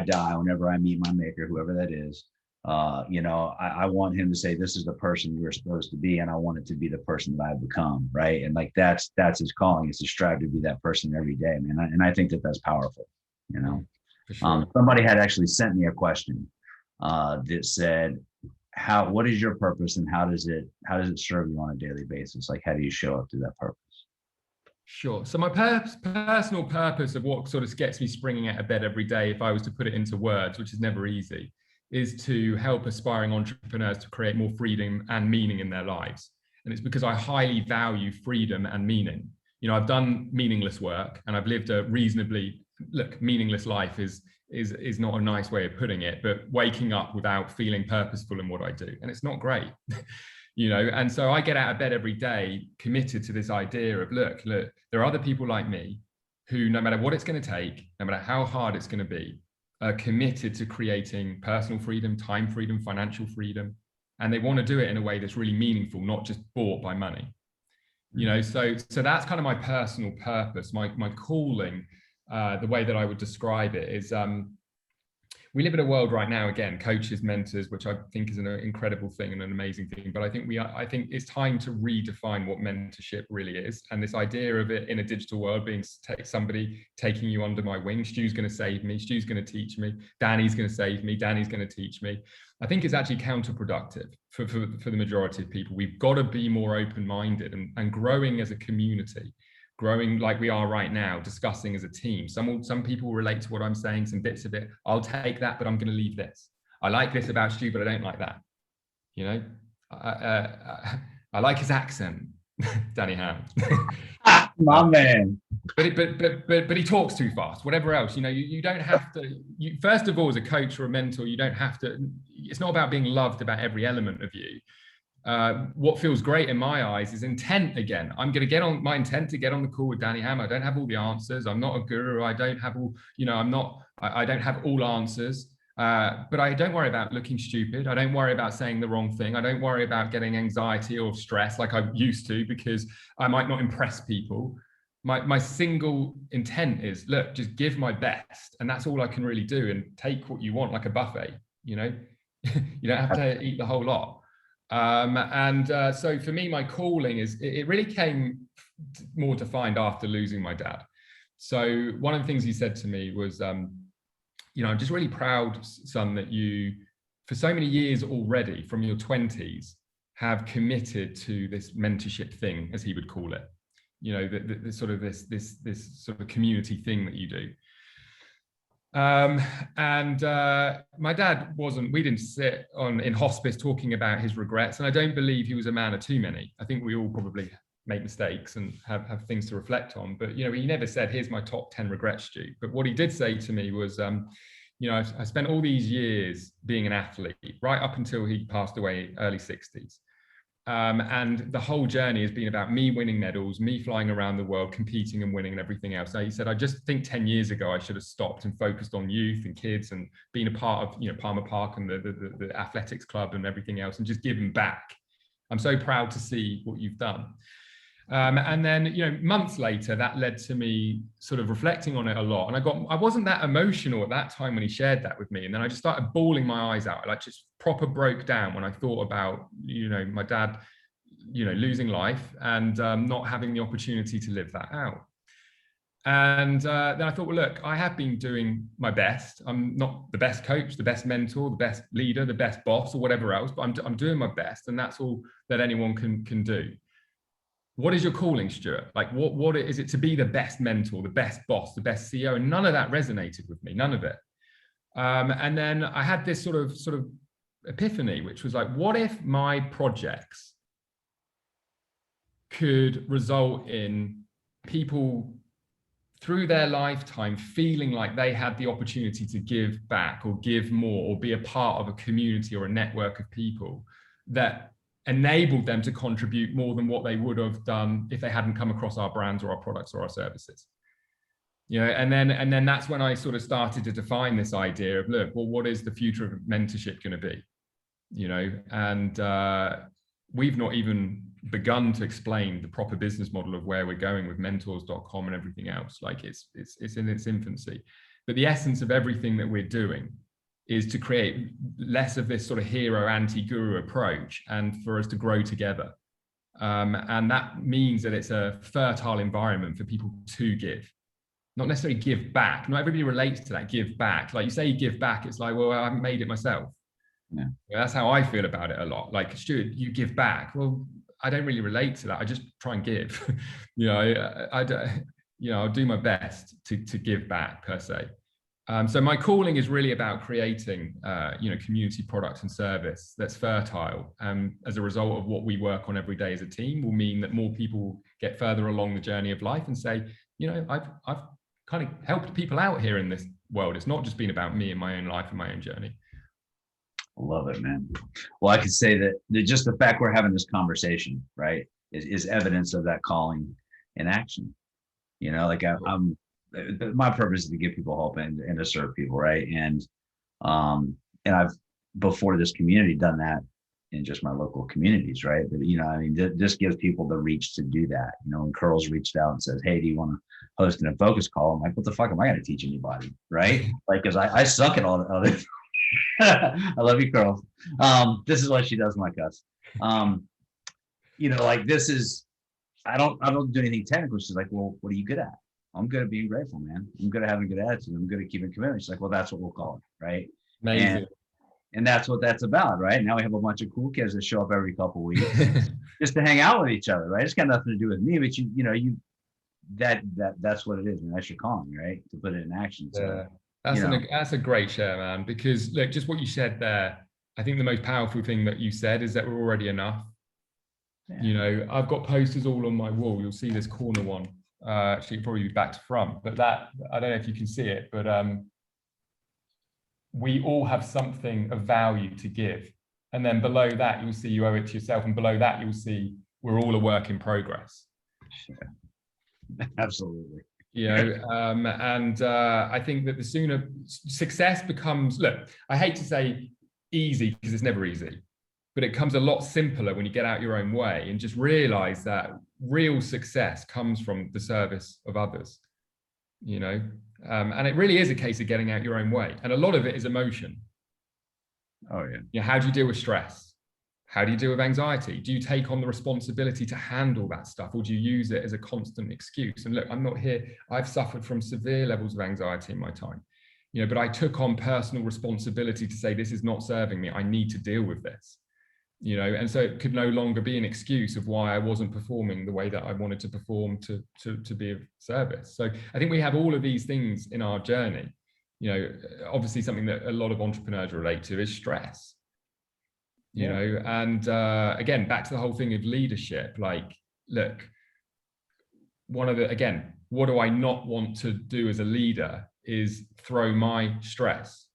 die, whenever I meet my maker, whoever that is. I want him to say, this is the person you're supposed to be, and I want it to be the person that I've become, right? And like that's his calling, is to strive to be that person every day, man. And I think that's powerful. For sure. Somebody had actually sent me a question that said, what is your purpose, and how does it serve you on a daily basis? Like, how do you show up to that purpose? Sure. So my personal purpose of what sort of gets me springing out of bed every day, if I was to put it into words, which is never easy, is to help aspiring entrepreneurs to create more freedom and meaning in their lives. And it's because I highly value freedom and meaning. I've done meaningless work, and I've lived a meaningless life is not a nice way of putting it, but waking up without feeling purposeful in what I do. And it's not great, and so I get out of bed every day committed to this idea of, look, there are other people like me who, no matter what it's going to take, no matter how hard it's going to be, are committed to creating personal freedom, time freedom, financial freedom. And they want to do it in a way that's really meaningful, not just bought by money. So that's kind of my personal purpose, my calling. The way that I would describe it is, we live in a world right now, again, coaches, mentors, which I think is an incredible thing and an amazing thing. But I think it's time to redefine what mentorship really is. And this idea of it in a digital world being somebody taking you under my wing. Stu's going to save me. Stu's going to teach me. Danny's going to save me. Danny's going to teach me. I think it's actually counterproductive for the majority of people. We've got to be more open-minded and growing as a community. Growing like we are right now, discussing as a team. Some people relate to what I'm saying, some bits of it. I'll take that, but I'm going to leave this. I like this about Stu, but I don't like that. You know, I like his accent, Danny Ham. My man. But he talks too fast. Whatever else, you know, you don't have to. First of all, as a coach or a mentor, you don't have to. It's not about being loved about every element of you. What feels great in my eyes is intent again. I'm going to get on my intent to get on the call with Danny Ham. I don't have all the answers. I'm not a guru. I don't have all, you know, I don't have all answers. But I don't worry about looking stupid. I don't worry about saying the wrong thing. I don't worry about getting anxiety or stress like I used to, because I might not impress people. My single intent is, look, just give my best. And that's all I can really do, and take what you want, like a buffet, you know, you don't have to eat the whole lot. So for me, my calling is, it really came more defined after losing my dad. So one of the things he said to me was, you know, I'm just really proud, son, that you, for so many years already from your 20s, have committed to this mentorship thing, as he would call it, you know, the sort of this sort of community thing that you do. My dad we didn't sit in hospice talking about his regrets. And I don't believe he was a man of too many. I think we all probably make mistakes and have things to reflect on. But, you know, he never said, here's my top 10 regrets, Stu. But what he did say to me was, you know, I spent all these years being an athlete, right up until he passed away, early 60s. And the whole journey has been about me winning medals, me flying around the world, competing and winning and everything else. So he said, I just think 10 years ago, I should have stopped and focused on youth and kids and being a part of, you know, Palmer Park and the athletics club and everything else, and just giving back. I'm so proud to see what you've done. And then, you know, months later, that led to me sort of reflecting on it a lot. And I wasn't that emotional at that time when he shared that with me. And then I just started bawling my eyes out. I like just proper broke down when I thought about, you know, my dad, you know, losing life and not having the opportunity to live that out. And then I thought, well, look, I have been doing my best. I'm not the best coach, the best mentor, the best leader, the best boss, or whatever else, but I'm doing my best. And that's all that anyone can do. What is your calling, Stuart? Like, what is it to be the best mentor, the best boss, the best CEO? And none of that resonated with me, none of it. And then I had this sort of epiphany, which was like, what if my projects could result in people through their lifetime feeling like they had the opportunity to give back or give more or be a part of a community or a network of people that enabled them to contribute more than what they would have done if they hadn't come across our brands or our products or our services. You know, and then that's when I sort of started to define this idea of, look, well, what is the future of mentorship going to be? You know, and we've not even begun to explain the proper business model of where we're going with mentors.com and everything else. Like it's in its infancy. But the essence of everything that we're doing is to create less of this sort of hero anti-guru approach and for us to grow together. And that means that it's a fertile environment for people to give, not necessarily give back. Not everybody relates to that give back. Like you say, you give back, it's like, well, I haven't made it myself. Yeah. That's how I feel about it a lot. Like, Stuart, you give back. Well, I don't really relate to that. I just try and give. You know, I'll do my best to give back per se. So my calling is really about creating, you know, community products and service that's fertile. As a result of what we work on every day as a team will mean that more people get further along the journey of life and say, you know, I've kind of helped people out here in this world. It's not just been about me and my own life and my own journey. I love it, man. Well, I could say that just the fact we're having this conversation, right, is evidence of that calling in action. You know, like my purpose is to give people hope and to serve people, right? And I've, before this community, done that in just my local communities, right? But I mean, this gives people the reach to do that. When Curls reached out and says, "Hey, do you want to host an focus call?" I'm like, "What the fuck am I going to teach anybody?" Right? Like, because I suck at all the other. I love you, Curls. This is what she does, my cuss. Like this is. I don't do anything technical. She's like, "Well, what are you good at?" "I'm good at being grateful, man. I'm good at having a good attitude. I'm good at keeping commitment." She's like, "Well, that's what we'll call it, right?" Amazing. And that's what that's about, right? Now we have a bunch of cool kids that show up every couple of weeks just to hang out with each other, right? It's got nothing to do with me, but that's what it is, and that's your calling, right? To put it in action. So, that's a great share, man. Because look, just what you said there, I think the most powerful thing that you said is that we're already enough. Yeah. I've got posters all on my wall. You'll see this corner one. Actually, probably be back to front, but that I don't know if you can see it, but we all have something of value to give. And then below that, you'll see you owe it to yourself. And below that, you'll see we're all a work in progress. Absolutely. I think that the sooner success becomes, look, I hate to say easy because it's never easy, but it comes a lot simpler when you get out your own way and just realize that real success comes from the service of others, and it really is a case of getting out your own way. And a lot of it is emotion. Oh, yeah. How do you deal with stress? How do you deal with anxiety? Do you take on the responsibility to handle that stuff, or do you use it as a constant excuse? And look, I'm not here. I've suffered from severe levels of anxiety in my time, but I took on personal responsibility to say, this is not serving me. I need to deal with this. And so it could no longer be an excuse of why I wasn't performing the way that I wanted to perform to be of service. So I think we have all of these things in our journey. Obviously something that a lot of entrepreneurs relate to is stress. And again, back to the whole thing of leadership. Like, look, what do I not want to do as a leader is throw my stress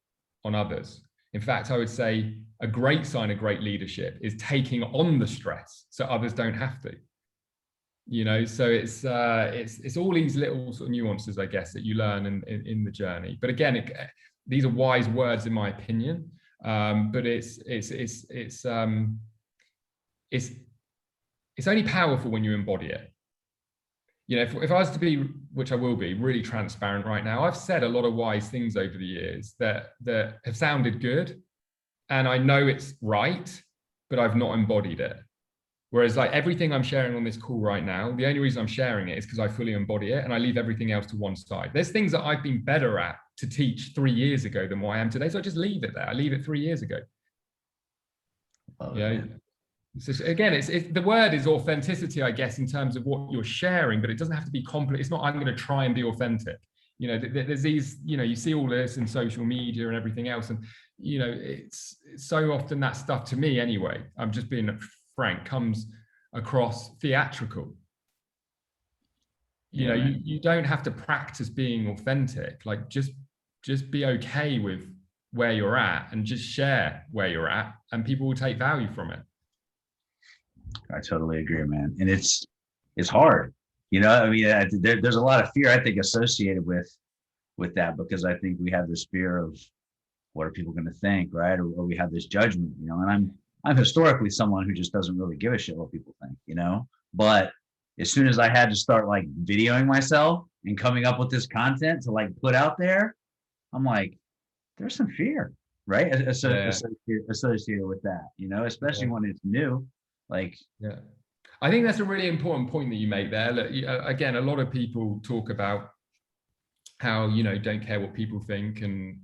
on others. In fact, I would say a great sign of great leadership is taking on the stress so others don't have to. So it's all these little sort of nuances, I guess, that you learn in the journey. But again, these are wise words in my opinion. But it's only powerful when you embody it. If I was to be, which I will be, really transparent right now, I've said a lot of wise things over the years that have sounded good, and I know it's right, but I've not embodied it. Whereas like everything I'm sharing on this call right now, the only reason I'm sharing it is because I fully embody it and I leave everything else to one side. There's things that I've been better at to teach 3 years ago than what I am today. So I just leave it there. I leave it 3 years ago. So again, it's the word is authenticity, I guess, in terms of what you're sharing, but it doesn't have to be complex. It's not, I'm going to try and be authentic. There's these, you see all this in social media and everything else. And, it's so often that stuff, to me anyway, I'm just being frank, comes across theatrical. You don't have to practice being authentic. Like just be okay with where you're at and just share where you're at, and people will take value from it. I totally agree, man. And it's hard, there's a lot of fear, I think, associated with that, because I think we have this fear of what are people going to think, right? Or we have this judgment, and I'm historically someone who just doesn't really give a shit what people think, but as soon as I had to start like videoing myself and coming up with this content to like put out there, I'm like, there's some fear, right? Associated with that, especially when it's new. Like, I think that's a really important point that you make there. Look, again, a lot of people talk about how, don't care what people think. And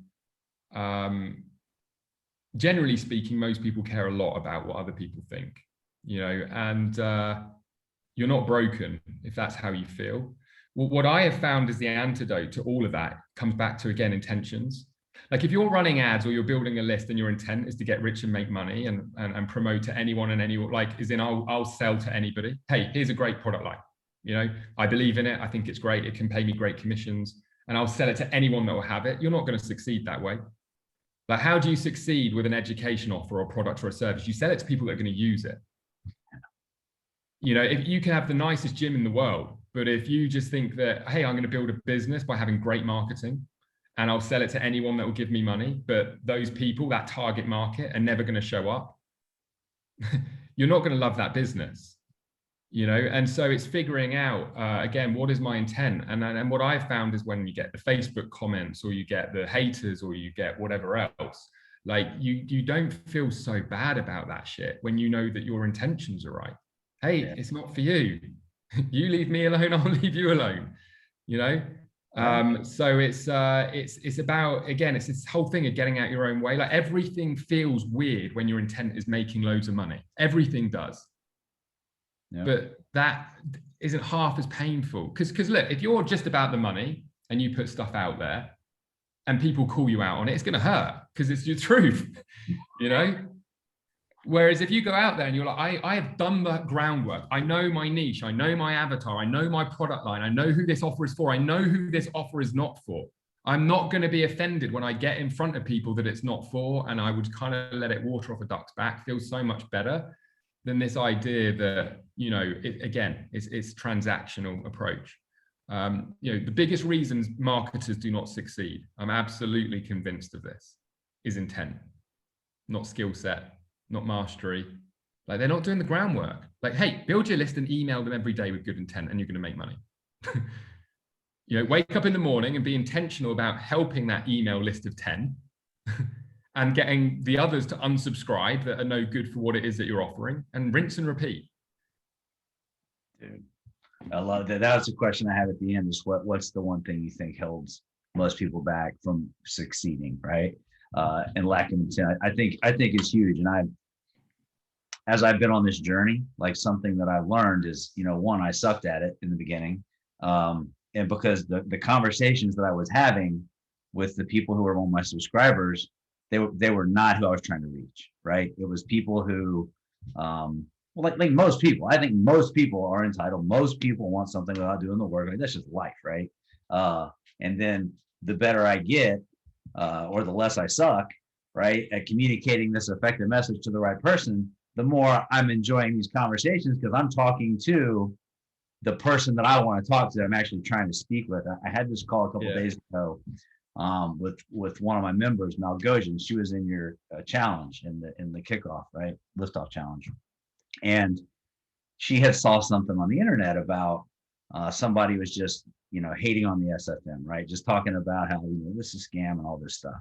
generally speaking, most people care a lot about what other people think, and you're not broken if that's how you feel. Well, what I have found is the antidote to all of that comes back to, again, intentions. Like if you're running ads or you're building a list and your intent is to get rich and make money and promote to anyone and anyone, like is in I'll sell to anybody. Hey, here's a great product line. I believe in it. I think it's great. It can pay me great commissions and I'll sell it to anyone that will have it. You're not going to succeed that way. Like how do you succeed with an education offer or product or a service? You sell it to people that are going to use it. If you can have the nicest gym in the world, but if you just think that, hey, I'm going to build a business by having great marketing, and I'll sell it to anyone that will give me money, but those people, that target market, are never going to show up. you're not going to love that business, and so it's figuring out again, what is my intent? And what I've found is when you get the Facebook comments, or you get the haters, or you get whatever else, like you don't feel so bad about that shit when you know that your intentions are right. Hey, Yeah. it's not for you. You leave me alone, I'll leave you alone. So it's about, again, it's this whole thing of getting out your own way. Like, everything feels weird when your intent is making loads of money. Everything does. Yeah. But that isn't half as painful, because look, if you're just about the money and you put stuff out there and people call you out on it, it's going to hurt because it's your truth, Whereas if you go out there and you're like, I have done the groundwork, I know my niche, I know my avatar, I know my product line, I know who this offer is for, I know who this offer is not for. I'm not going to be offended when I get in front of people that it's not for, and I would kind of let it water off a duck's back. Feels so much better than this idea that, it's transactional approach. The biggest reasons marketers do not succeed, I'm absolutely convinced of this, is intent, not skill set, not mastery. Like, they're not doing the groundwork. Like, hey, build your list and email them every day with good intent, and you're going to make money. Wake up in the morning and be intentional about helping that email list of 10 and getting the others to unsubscribe that are no good for what it is that you're offering, and rinse and repeat. Dude, I love that. That was a question I had at the end, is what's the one thing you think holds most people back from succeeding, right? And lack of intent. I think it's huge. And as I've been on this journey, like, something that I've learned is, one, I sucked at it in the beginning. And because the conversations that I was having with the people who were on my subscribers, they were not who I was trying to reach, right? It was people who, like most people, I think most people are entitled. Most people want something without doing the work. Like, that's just life, right? And then the better I get, or the less I suck, right, at communicating this effective message to the right person, the more I'm enjoying these conversations, because I'm talking to the person that I want to talk to, I'm actually trying to speak with. I had this call a couple of days ago with one of my members, Malgosian. She was in your challenge in the kickoff, right, liftoff challenge, and she had saw something on the internet about somebody was just hating on the SFM, right, just talking about how this is a scam and all this stuff.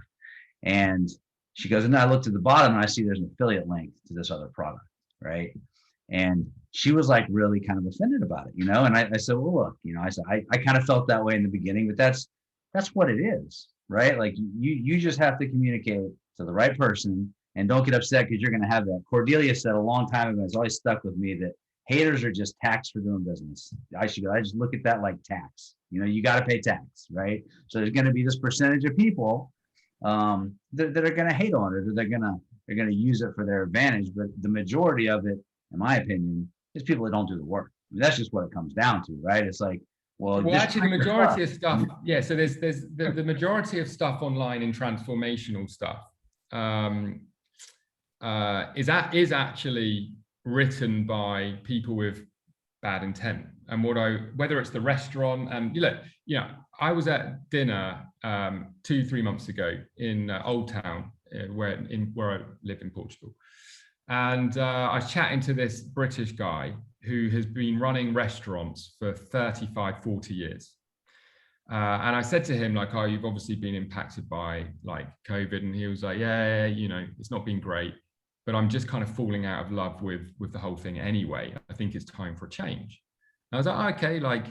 And she goes, and then I looked at the bottom and I see there's an affiliate link to this other product, right? And she was like really kind of offended about it, and I said, well, look, I said, I kind of felt that way in the beginning, but that's what it is, right? Like, you just have to communicate to the right person, and don't get upset because you're going to have that. Cordelia said a long time ago, it's always stuck with me, that haters are just tax for doing business. I just look at that like tax. You got to pay tax, right? So there's going to be this percentage of people that are going to hate on it, or they're going to use it for their advantage. But the majority of it, in my opinion, is people that don't do the work. I mean, that's just what it comes down to, right? It's like, well, actually, the majority of stuff, so there's the majority of stuff online in transformational stuff is actually written by people with bad intent. And whether it's the restaurant, and I was at dinner 2-3 months ago in Old Town, where I live in Portugal, and I was chatting to this British guy who has been running restaurants for 35-40 years. And I said to him, like, oh, you've obviously been impacted by like COVID. And he was like, yeah, it's not been great, but I'm just kind of falling out of love with the whole thing anyway. I think it's time for a change. And I was like, okay, like,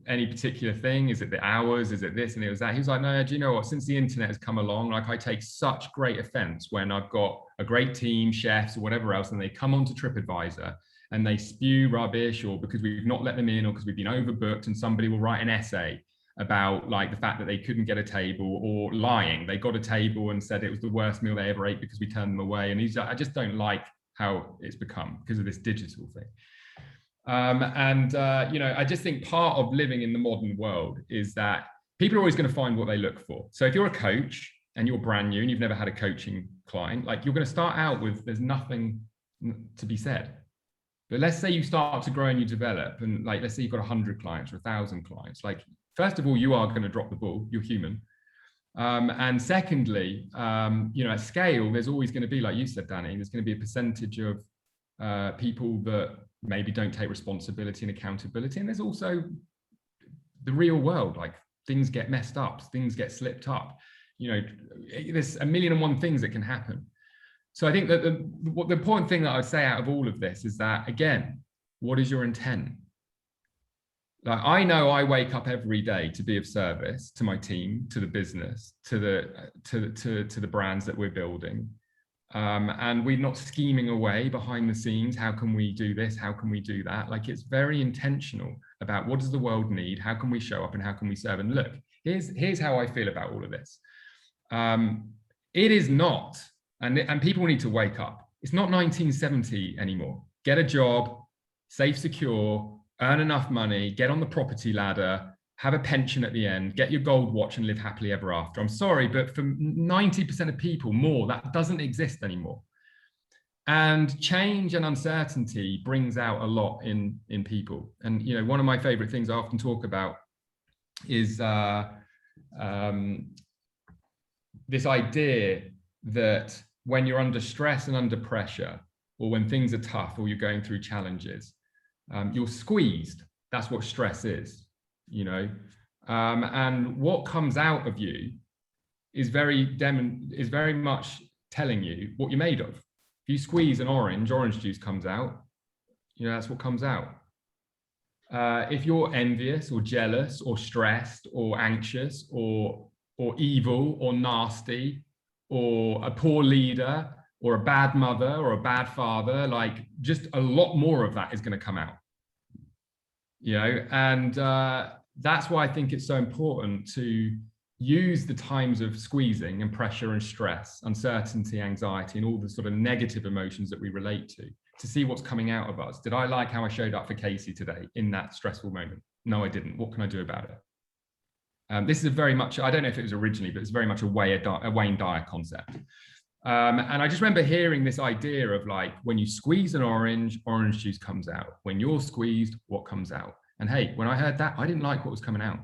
any particular thing? Is it the hours? Is it this? And it was that. He was like, no, do you know what? Since the internet has come along, like, I take such great offense when I've got a great team, chefs or whatever else, and they come onto TripAdvisor and they spew rubbish, or because we've not let them in, or because we've been overbooked, and somebody will write an essay about like the fact that they couldn't get a table, or lying. They got a table and said it was the worst meal they ever ate because we turned them away. And he's like, I just don't like how it's become because of this digital thing. I just think part of living in the modern world is that people are always going to find what they look for. So if you're a coach and you're brand new and you've never had a coaching client, like, you're going to start out with, there's nothing to be said. But let's say you start to grow and you develop, and like, let's say you've got 100 clients or 1,000 clients. Like, first of all, you are going to drop the ball. You're human. And secondly, at scale, there's always going to be, like you said, Danny, there's going to be a percentage of people that maybe don't take responsibility and accountability. And there's also the real world, like things get messed up, things get slipped up. You know, there's a million and one things that can happen. So I think that the important thing that I would say out of all of this is that, again, what is your intent? Like, I know I wake up every day to be of service to my team, to the business, to the brands that we're building. And we're not scheming away behind the scenes. How can we do this? How can we do that? Like, it's very intentional about what does the world need? How can we show up and how can we serve? And look, here's how I feel about all of this. It is not, and people need to wake up. It's not 1970 anymore. Get a job, safe, secure, earn enough money, get on the property ladder, have a pension at the end, get your gold watch and live happily ever after. I'm sorry, but for 90% of people, more, that doesn't exist anymore. And change and uncertainty brings out a lot in people. And, you know, one of my favorite things I often talk about is this idea that when you're under stress and under pressure, or when things are tough, or you're going through challenges, you're squeezed. That's what stress is, you know. And what comes out of you is very much telling you what you're made of. If you squeeze an orange juice comes out. You know, that's what comes out. If you're envious or jealous or stressed or anxious or evil or nasty or a poor leader or a bad mother or a bad father, like, just a lot more of that is going to come out. You know, and that's why I think it's so important to use the times of squeezing and pressure and stress, uncertainty, anxiety, and all the sort of negative emotions that we relate to see what's coming out of us. Did I like how I showed up for Casey today in that stressful moment? No, I didn't. What can I do about it? This is very much, I don't know if it was originally, but it's very much a Wayne Dyer concept. And I just remember hearing this idea of, like, when you squeeze an orange juice comes out. When you're squeezed, what comes out? And hey, when I heard that, I didn't like what was coming out.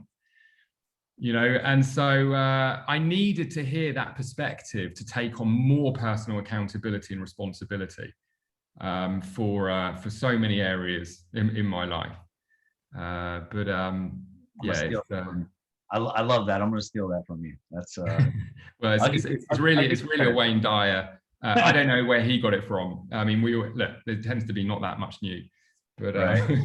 You know, and so I needed to hear that perspective to take on more personal accountability and responsibility for so many areas in my life. Yeah, I love that. I'm going to steal that from you. That's well, it's really a Wayne Dyer. I don't know where he got it from. I mean, look, there tends to be not that much new, but right.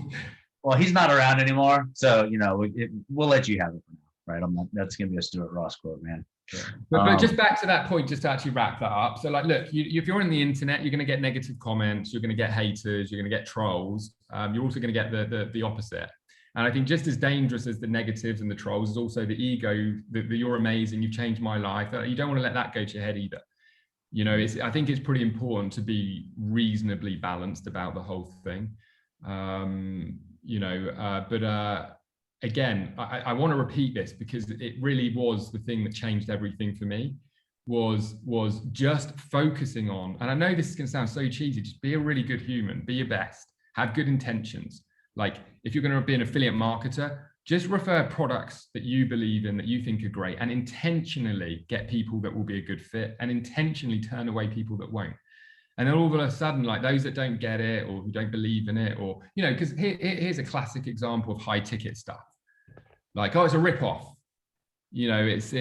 Well, he's not around anymore, so, you know, we'll let you have it for now, right? That's going to be a Stuart Ross quote, man. Yeah. But just back to that point, just to actually wrap that up. So, like, look, if you're on the internet, you're going to get negative comments, you're going to get haters, you're going to get trolls. You're also going to get the opposite. And I think just as dangerous as the negatives and the trolls is also the ego, that you're amazing, you've changed my life. You don't want to let that go to your head either. You know, I think it's pretty important to be reasonably balanced about the whole thing. You know, but again, I want to repeat this because it really was the thing that changed everything for me, was just focusing on, and I know this is going to sound so cheesy, just be a really good human, be your best, have good intentions. Like, if you're going to be an affiliate marketer, just refer products that you believe in, that you think are great, and intentionally get people that will be a good fit, and intentionally turn away people that won't. And then all of a sudden, like, those that don't get it or who don't believe in it, or, you know, because here's a classic example of high ticket stuff. Like, oh, it's a ripoff. You know, it's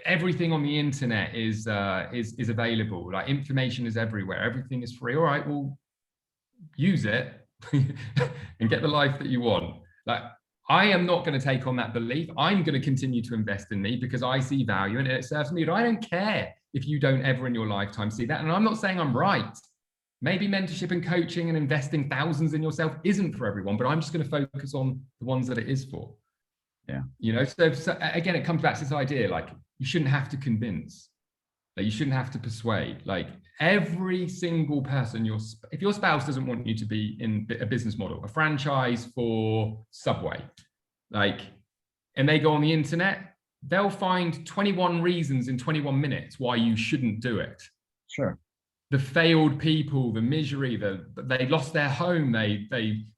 everything on the internet is available. Like, information is everywhere. Everything is free. All right, well, use it and get the life that you want. Like, I am not going to take on that belief. I'm going to continue to invest in me because I see value in it. It serves me. But I don't care if you don't ever in your lifetime see that. And I'm not saying I'm right. Maybe mentorship and coaching and investing thousands in yourself isn't for everyone, but I'm just going to focus on the ones that it is for. Yeah. You know, so again, it comes back to this idea, like, you shouldn't have to convince, like, you shouldn't have to persuade. Like, every single person, if your spouse doesn't want you to be in a business model, a franchise for Subway, like, and they go on the internet, they'll find 21 reasons in 21 minutes why you shouldn't do it. Sure. The failed people, the misery, they lost their home, they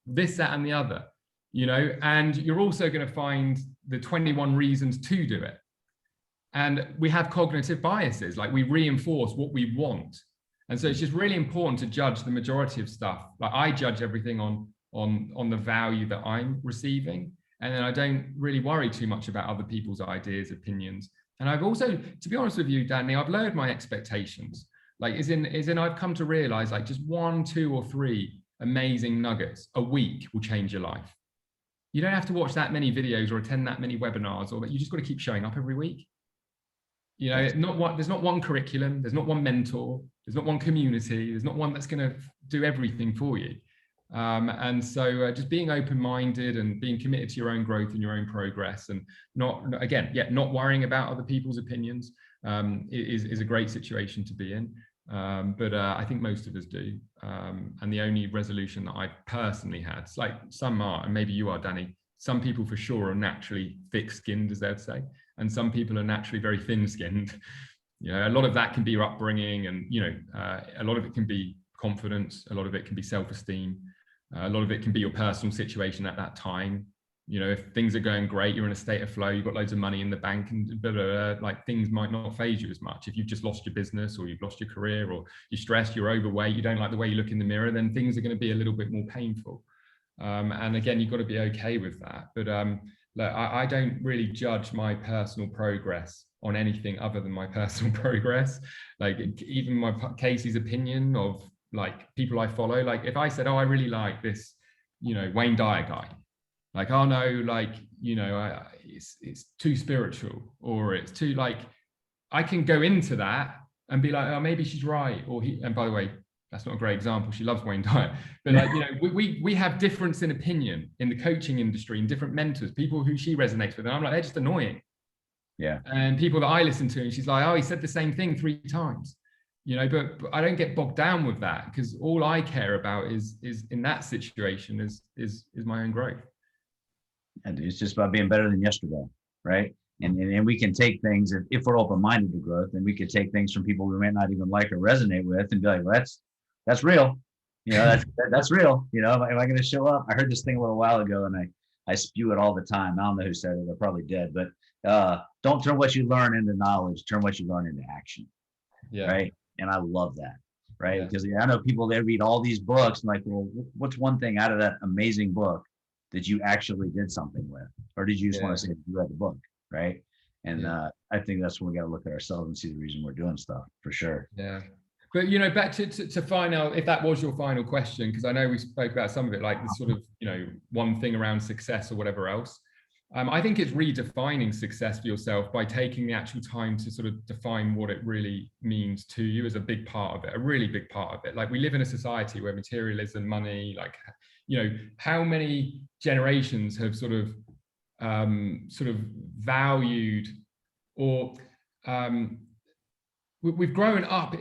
this, that, and the other, you know, and you're also going to find the 21 reasons to do it. And we have cognitive biases, like, we reinforce what we want. And so it's just really important to judge the majority of stuff. Like I judge everything on the value that I'm receiving. And then I don't really worry too much about other people's ideas, opinions. And I've also, to be honest with you, Danny, I've lowered my expectations. Like is in I've come to realize like just 1, 2, or 3 amazing nuggets a week will change your life. You don't have to watch that many videos or attend that many webinars, or that you just got to keep showing up every week. You know, there's not one curriculum, there's not one mentor, there's not one community, there's not one that's going to do everything for you. And so just being open-minded and being committed to your own growth and your own progress, and not worrying about other people's opinions is a great situation to be in. But I think most of us do. And the only resolution that I personally had, like some are, and maybe you are, Danny, some people for sure are naturally thick-skinned, as they'd say, and some people are naturally very thin-skinned. You know, a lot of that can be your upbringing, and a lot of it can be confidence, a lot of it can be self-esteem, a lot of it can be your personal situation at that time. You know, if things are going great, you're in a state of flow, you've got loads of money in the bank, and like things might not phase you as much. If you've just lost your business, or you've lost your career, or you're stressed, you're overweight, you don't like the way you look in the mirror, then things are going to be a little bit more painful. And again, you've got to be okay with that. But look, I don't really judge my personal progress on anything other than my personal progress. Like even Casey's opinion of like people I follow, like if I said, oh, I really like this, Wayne Dyer guy, like, oh no, like, it's too spiritual, or it's too like, I can go into that and be like, oh, maybe she's right. Or and by the way, that's not a great example. She loves Wayne Dyer, but like, we have difference in opinion in the coaching industry, and different mentors, people who she resonates with. And I'm like, they're just annoying. Yeah. And people that I listen to, and she's like, oh, he said the same thing 3 times, but I don't get bogged down with that, because all I care about is in that situation is my own growth. And it's just about being better than yesterday, right? And we can take things, if we're open-minded to growth, and we could take things from people we might not even like or resonate with, and be like, well, that's real, that's real. Am I going to show up? I heard this thing a little while ago, and I spew it all the time. I don't know who said it. They're probably dead, but don't turn what you learn into knowledge, turn what you learn into action. Yeah. Right. And I love that. Right. Yeah. Because I know people, they read all these books and like, well, what's one thing out of that amazing book that you actually did something with? Or did you just want to say you read the book? Right. And I think that's when we got to look at ourselves and see the reason we're doing stuff, for sure. Yeah. But, back to find out if that was your final question, because I know we spoke about some of it, like this sort of, one thing around success or whatever else. I think it's redefining success for yourself by taking the actual time to sort of define what it really means to you, as a big part of it, a really big part of it. Like, we live in a society where materialism, money, like, how many generations have sort of valued, or we've grown up,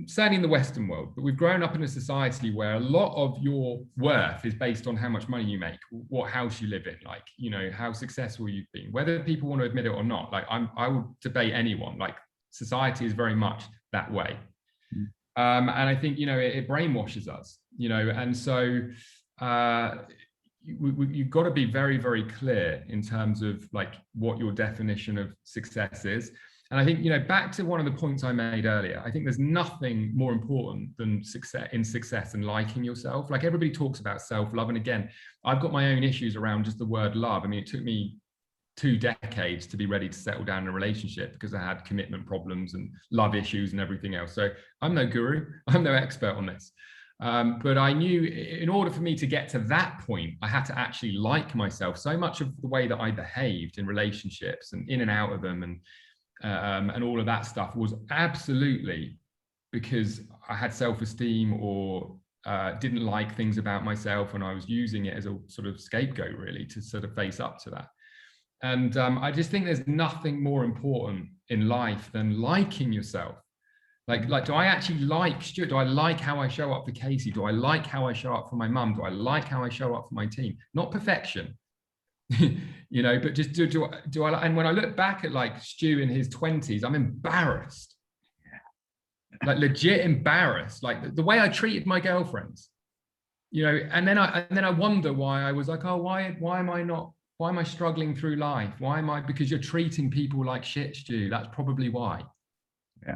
certainly in the Western world, but we've grown up in a society where a lot of your worth is based on how much money you make, what house you live in, like, how successful you've been, whether people want to admit it or not. Like, I would debate anyone, like, society is very much that way. And I think, it brainwashes us, and so you've got to be very, very clear in terms of like what your definition of success is. And I think, back to one of the points I made earlier, I think there's nothing more important than success and liking yourself. Like, everybody talks about self-love. And again, I've got my own issues around just the word love. I mean, it took me 2 decades to be ready to settle down in a relationship, because I had commitment problems and love issues and everything else. So I'm no guru, I'm no expert on this. But I knew in order for me to get to that point, I had to actually like myself. So much of the way that I behaved in relationships and in and out of them, and all of that stuff, was absolutely because I had self-esteem, or didn't like things about myself, and I was using it as a sort of scapegoat, really, to sort of face up to that. And I just think there's nothing more important in life than liking yourself. Like, do I actually like Stuart? Do I like how I show up for Casey? Do I like how I show up for my mum? Do I like how I show up for my team? Not perfection, but just do I? And when I look back at like Stu in his 20s, I'm embarrassed, like legit embarrassed, like the way I treated my girlfriends, and then I wonder why I was like, oh, why am I struggling through life? Because you're treating people like shit, Stu. That's probably why. Yeah.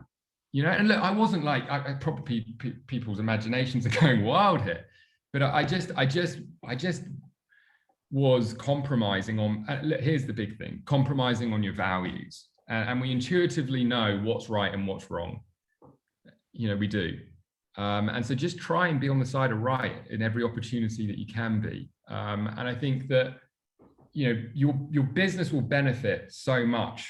You know, and look, I wasn't like, I probably people's imaginations are going wild here, but I just was compromising on, here's the big thing, compromising on your values. And we intuitively know what's right and what's wrong. You know, we do. And so just try and be on the side of right in every opportunity that you can be. And I think that, you know, your business will benefit so much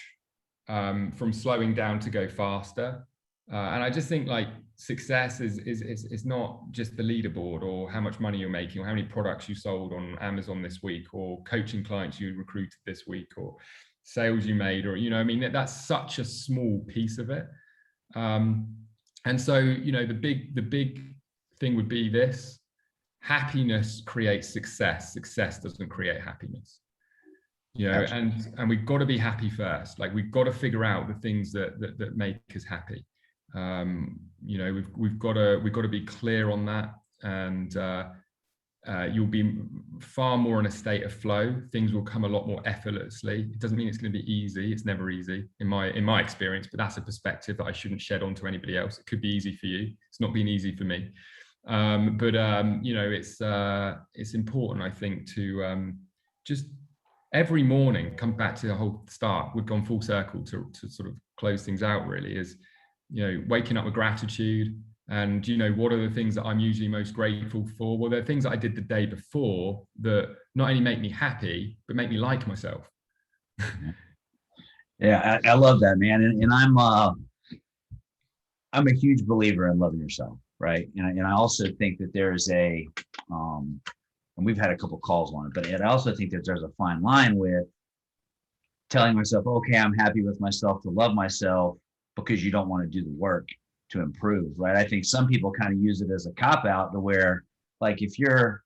from slowing down to go faster. And I just think like success is not just the leaderboard or how much money you're making or how many products you sold on Amazon this week or coaching clients you recruited this week or sales you made, or, you know, I mean, that's such a small piece of it. And so, you know, the big thing would be this: happiness creates success. Success doesn't create happiness. You know, and we've got to be happy first. Like, we've got to figure out the things that make us happy. You know, we've got to be clear on that, and you'll be far more in a state of flow. Things will come a lot more effortlessly. It doesn't mean it's going to be easy. It's never easy in my experience, but that's a perspective that I shouldn't shed onto anybody else. It could be easy for you. It's not been easy for me. But you know, it's important, I think, to just every morning come back to the whole start. We've gone full circle to sort of close things out, really, is, you know, waking up with gratitude. And, you know, what are the things that I'm usually most grateful for? Well, there are things that I did the day before that not only make me happy, but make me like myself. Yeah, I love that, man. And I'm a huge believer in loving yourself, right? And I also think that there's and we've had a couple calls on it, but I also think that there's a fine line with telling myself, okay, I'm happy with myself, to love myself, because you don't want to do the work to improve, right? I think some people kind of use it as a cop-out, to where, like, if you're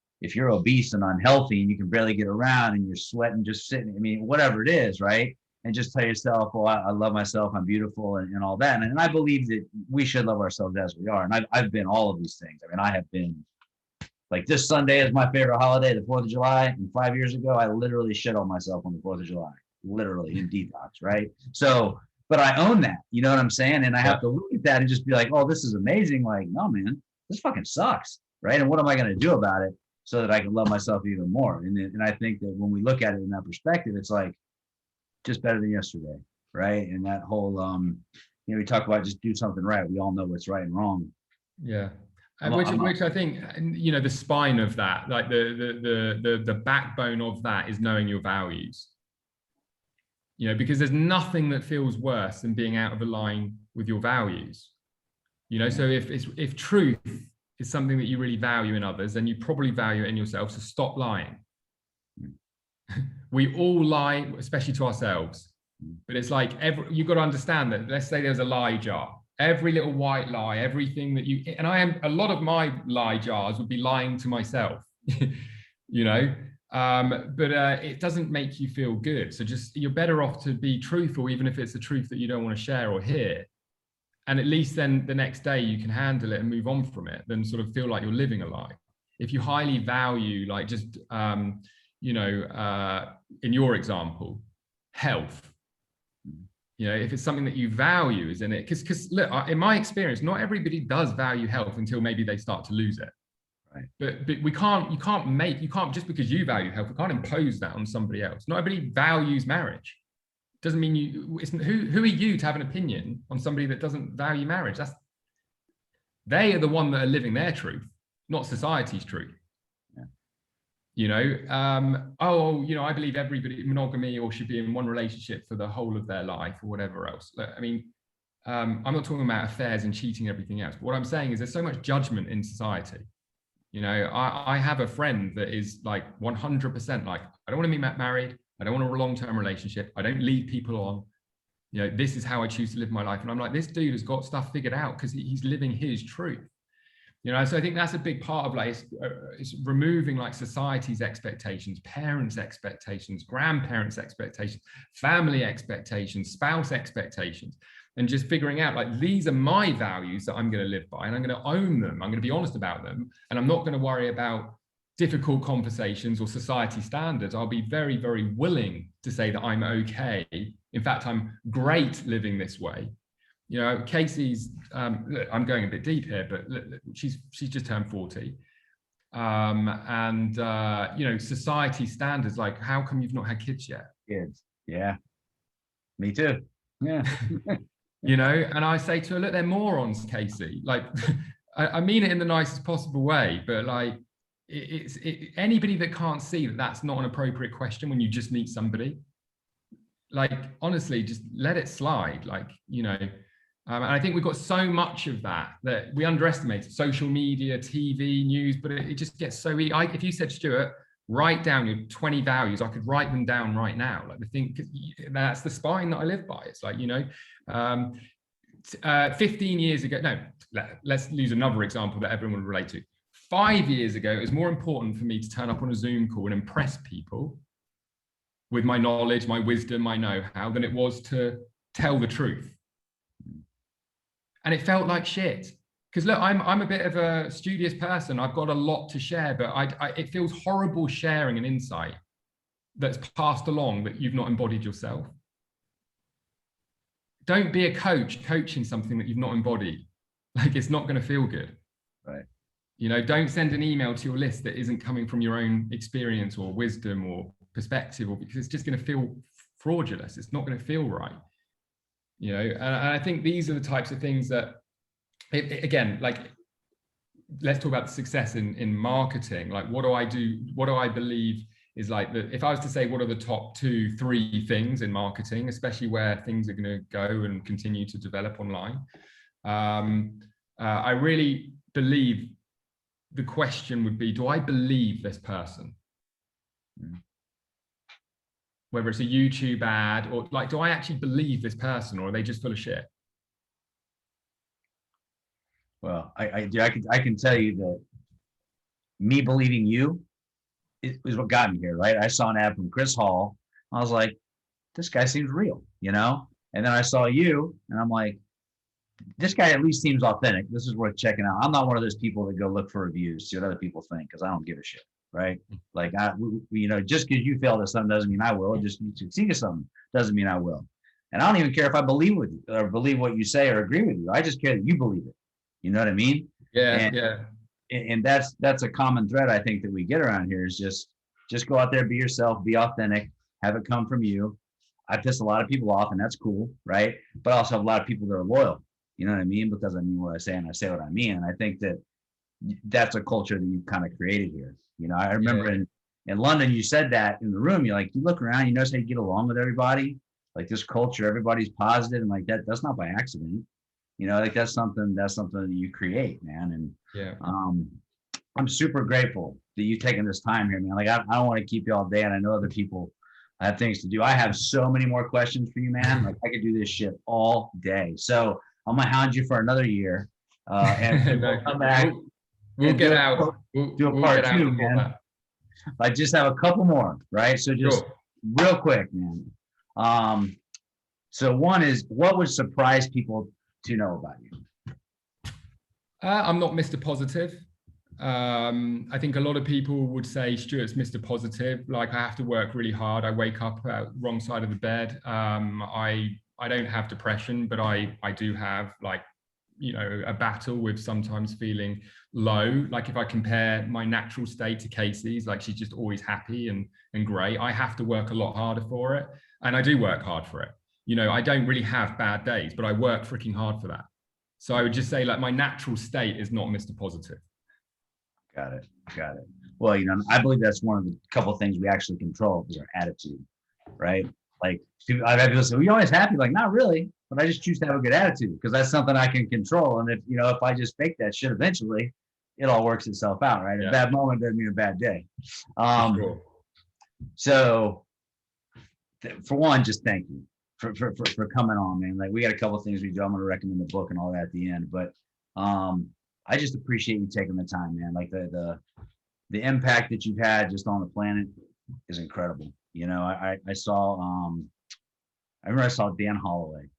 obese and unhealthy and you can barely get around and you're sweating just sitting, I mean, whatever it is, right? And just tell yourself, oh, I love myself, I'm beautiful, and all that. And I believe that we should love ourselves as we are. And I've been all of these things. I mean, I have been, like, this Sunday is my favorite holiday, the 4th of July. And 5 years ago, I literally shit on myself on the 4th of July, literally in detox, right? So, but I own that, you know what I'm saying? And I have to look at that and just be like, oh, this is amazing. Like, no, man, this fucking sucks, right? And what am I going to do about it so that I can love myself even more? And I think that when we look at it in that perspective, it's like just better than yesterday, right? And that whole, you know, we talk about just do something right. We all know what's right and wrong. Yeah. And which I think, you know, the spine of that, like the backbone of that, is knowing your values. You know, because there's nothing that feels worse than being out of line with your values. You know, so if truth is something that you really value in others, then you probably value it in yourself. So stop lying. We all lie, especially to ourselves. But it's like you've got to understand that. Let's say there's a lie jar. Every little white lie, everything that you, and a lot of my lie jars would be lying to myself. You know. But it doesn't make you feel good. So just, you're better off to be truthful, even if it's the truth that you don't want to share or hear. And at least then the next day you can handle it and move on from it, than sort of feel like you're living a lie. If you highly value, like, just, you know, in your example, health, you know, if it's something that you value, is in it, because look, in my experience, not everybody does value health until maybe they start to lose it. Right. But you can't, just because you value health, you can't impose that on somebody else. Not everybody values marriage. Doesn't mean who are you to have an opinion on somebody that doesn't value marriage? They are the one that are living their truth, not society's truth. Yeah. You know, you know, I believe everybody monogamy or should be in one relationship for the whole of their life or whatever else. I mean, I'm not talking about affairs and cheating and everything else. But what I'm saying is there's so much judgment in society. You know, I have a friend that is like 100% like, I don't want to be married. I don't want a long-term relationship. I don't lead people on. You know, this is how I choose to live my life. And I'm like, this dude has got stuff figured out because he's living his truth. You know, so I think that's a big part of, like, it's removing, like, society's expectations, parents' expectations, grandparents' expectations, family expectations, spouse expectations. And just figuring out, like, these are my values that I'm going to live by, and I'm going to own them. I'm going to be honest about them. And I'm not going to worry about difficult conversations or society standards. I'll be very, very willing to say that I'm okay. In fact, I'm great living this way. You know, Casey's, look, I'm going a bit deep here, but look, she's just turned 40. You know, society standards, like, how come you've not had kids yet? Kids. Yeah. Me too. Yeah. You know, and I say to her, look, they're morons, Casey. Like, I mean it in the nicest possible way, but like, anybody that can't see that that's not an appropriate question when you just meet somebody, like, honestly, just let it slide. Like, you know, and I think we've got so much of that we underestimate social media, TV, news, but it just gets so easy. If you said, Stuart, write down your 20 values, I could write them down right now. Like, the thing, that's the spine that I live by. It's like, you know, 15 years ago, no, let's use another example that everyone would relate to. 5 years ago, it was more important for me to turn up on a Zoom call and impress people with my knowledge, my wisdom, my know-how, than it was to tell the truth. And it felt like shit. Because look, I'm a bit of a studious person. I've got a lot to share, but it feels horrible sharing an insight that's passed along that you've not embodied yourself. Don't be a coach coaching something that you've not embodied. Like, it's not going to feel good. Right. You know, don't send an email to your list that isn't coming from your own experience or wisdom or perspective, or because it's just going to feel fraudulent. It's not going to feel right. You know, and I think these are the types of things that, again, like, let's talk about the success in marketing. Like, what do I do? What do I believe is like if I was to say, what are the top 2, 3 things in marketing, especially where things are going to go and continue to develop online? I really believe the question would be, do I believe this person? Whether it's a YouTube ad or like, do I actually believe this person, or are they just full of shit? Well, I can tell you that me believing you is what got me here, right? I saw an ad from Chris Hall. I was like, this guy seems real, you know? And then I saw you and I'm like, this guy at least seems authentic. This is worth checking out. I'm not one of those people that go look for reviews, see what other people think, because I don't give a shit, right? Like, you know, just because you failed at something doesn't mean I will. Just succeed at something doesn't mean I will. And I don't even care if I believe with you or believe what you say or agree with you. I just care that you believe it. You know what I mean? Yeah. And that's a common thread I think that we get around here is just go out there, be yourself, be authentic, have it come from you. I piss a lot of people off, and that's cool, right? But I also have a lot of people that are loyal. You know what I mean? Because I mean what I say and I say what I mean. And I think that that's a culture that you've kind of created here. You know, I remember in London, you said that in the room, you look around, you notice how you get along with everybody. Like, this culture, everybody's positive, and like that's not by accident. You know, like that's something that you create, man. And I'm super grateful that you've taken this time here, man. Like, I don't want to keep you all day, and I know other people have things to do. I have so many more questions for you, man. Like, I could do this shit all day. So I'm gonna hound you for another year, and we'll come back. We'll get out. Do a part 2, man. I just have a couple more, right? So just real quick, man. So one is, what would surprise people to know about you? I'm not Mr. Positive. I think a lot of people would say Stuart's Mr. Positive. Like, I have to work really hard. I wake up wrong side of the bed. I don't have depression, but I do have, like, you know, a battle with sometimes feeling low. Like, if I compare my natural state to Casey's, like, she's just always happy and great. I have to work a lot harder for it. And I do work hard for it. You know, I don't really have bad days, but I work freaking hard for that. So I would just say, like, my natural state is not Mr. Positive. Got it. Well, you know, I believe that's one of the couple of things we actually control is our attitude, right? Like, I've had people say, well, you're always happy. Like, not really, but I just choose to have a good attitude because that's something I can control. And if I just fake that shit, eventually it all works itself out, right? Yeah. A bad moment doesn't mean a bad day. Sure. So for one, just thank you for coming on, man. Like, we got a couple of things we do. I'm going to recommend the book and all that at the end, but I just appreciate you taking the time, man. Like, the impact that you've had just on the planet is incredible. You know, I remember I saw Dan Holloway.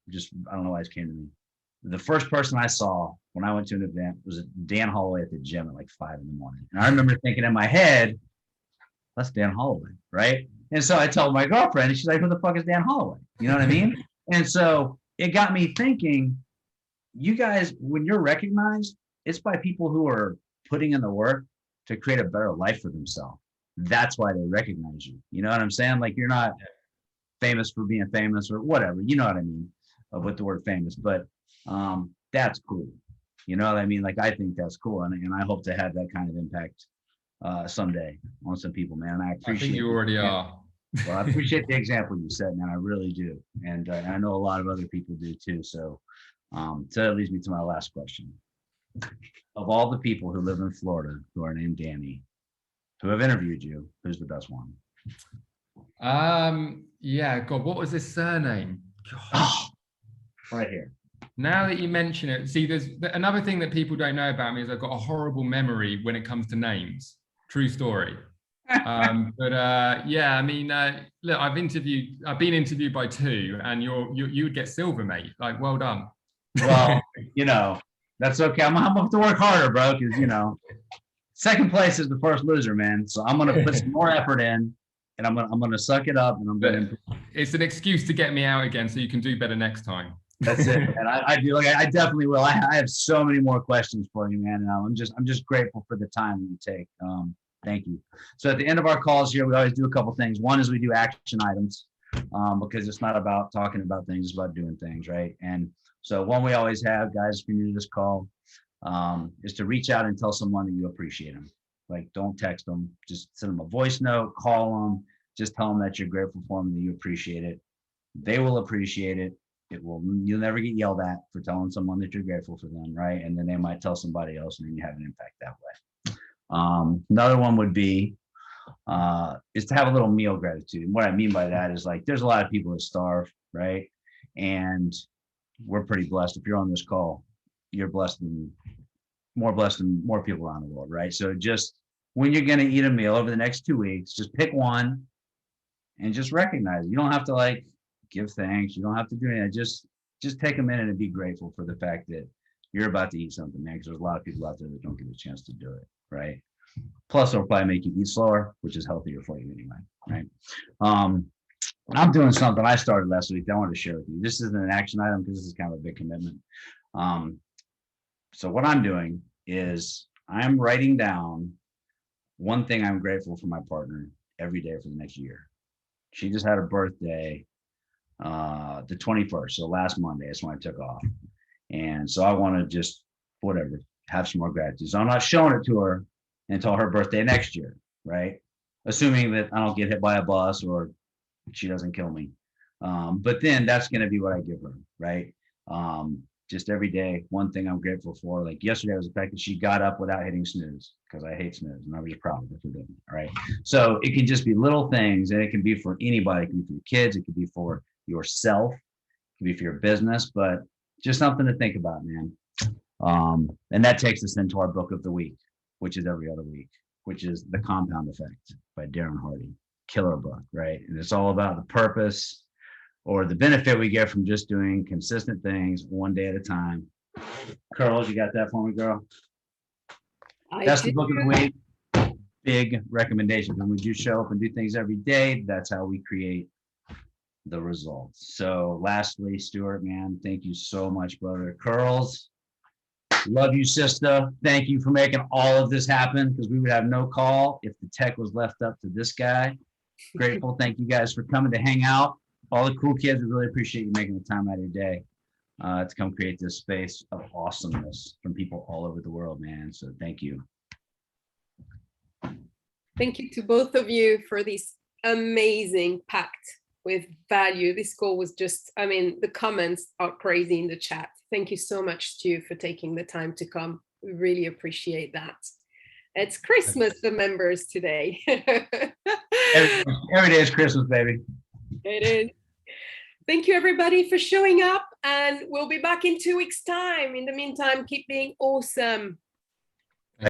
I don't know why it came to me. The first person I saw when I went to an event was Dan Holloway at the gym at like 5 a.m. And I remember thinking in my head, that's Dan Holloway, right? And so I told my girlfriend, and she's like, who the fuck is Dan Holloway? You know what I mean? And so it got me thinking, you guys, when you're recognized, it's by people who are putting in the work to create a better life for themselves. That's why they recognize you. You know what I'm saying? Like, you're not famous for being famous or whatever. You know what I mean with the word famous, but that's cool. You know what I mean? Like, I think that's cool. And I hope to have that kind of impact someday on some people, man. I appreciate I think you already are. Well, I appreciate the example you set, man. I really do. And I know a lot of other people do too. So that leads me to my last question. Of all the people who live in Florida who are named Danny, who have interviewed you, who's the best one? Yeah, God, what was his surname? Oh, right here. Now that you mention it, see, there's another thing that people don't know about me is I've got a horrible memory when it comes to names. True story. Yeah, I mean, look, I've been interviewed by two, and you would get silver, mate. Like, well done. Well, that's okay. I'm gonna have to work harder, bro, because second place is the first loser, man. So I'm gonna put some more effort in, and I'm gonna suck it up, and I'm gonna. It's an excuse to get me out again, so you can do better next time. That's it, and I do. Like, I definitely will. I have so many more questions for you, man. And I'm just grateful for the time that you take. Thank you. So at the end of our calls here, we always do a couple things. One is we do action items, because it's not about talking about things, it's about doing things, right? And so one we always have, guys, if you're new to this call, is to reach out and tell someone that you appreciate them. Like, don't text them, just send them a voice note, call them, just tell them that you're grateful for them, that you appreciate it. They will appreciate it. You'll never get yelled at for telling someone that you're grateful for them, right? And then they might tell somebody else, and then you have an impact that way. Another one would be is to have a little meal gratitude. And what I mean by that is, like, there's a lot of people that starve, right? And we're pretty blessed. If you're on this call, you're blessed than more people around the world, right? So just when you're going to eat a meal over the next 2 weeks, just pick one and just recognize it. You don't have to, like, give thanks. You don't have to do anything. Just take a minute and be grateful for the fact that you're about to eat something, man, because there's a lot of people out there that don't get a chance to do it, right? Plus, it'll probably make you eat slower, which is healthier for you anyway, right? I'm doing something I started last week that I wanted to share with you. This isn't an action item because this is kind of a big commitment. So what I'm doing is I'm writing down one thing I'm grateful for my partner every day for the next year. She just had a birthday the 21st, so last Monday. That's when I took off. And so I want to just, whatever, have some more gratitude. So I'm not showing it to her until her birthday next year, right? Assuming that I don't get hit by a bus or she doesn't kill me. But then that's going to be what I give her, right? Just every day, one thing I'm grateful for. Like yesterday was the fact that she got up without hitting snooze, because I hate snooze, and I was proud of her for doing it, right? So it can just be little things, and it can be for anybody. It can be for your kids. It can be for yourself. It can be for your business, but just something to think about, man. And that takes us into our book of the week, which is every other week, which is The Compound Effect by Darren Hardy. Killer book, right? And it's all about the purpose or the benefit we get from just doing consistent things one day at a time. Curls, you got that for me, girl? That's the book of the week. Big recommendation. When we do show up and do things every day, that's how we create the results. So lastly, Stuart, man, thank you so much, brother. Curls, love you, sister. Thank you for making all of this happen, because we would have no call if the tech was left up to this guy. Grateful. Thank you guys for coming to hang out. All the cool kids, we really appreciate you making the time out of your day to come create this space of awesomeness from people all over the world, man. So thank you. Thank you to both of you for this amazing packed with value. This call was just, I mean, the comments are crazy in the chat. Thank you so much, Stu, for taking the time to come. We really appreciate that. It's Christmas for members today. Every day is Christmas, baby. It is. Thank you, everybody, for showing up, and we'll be back in 2 weeks' time. In the meantime, keep being awesome.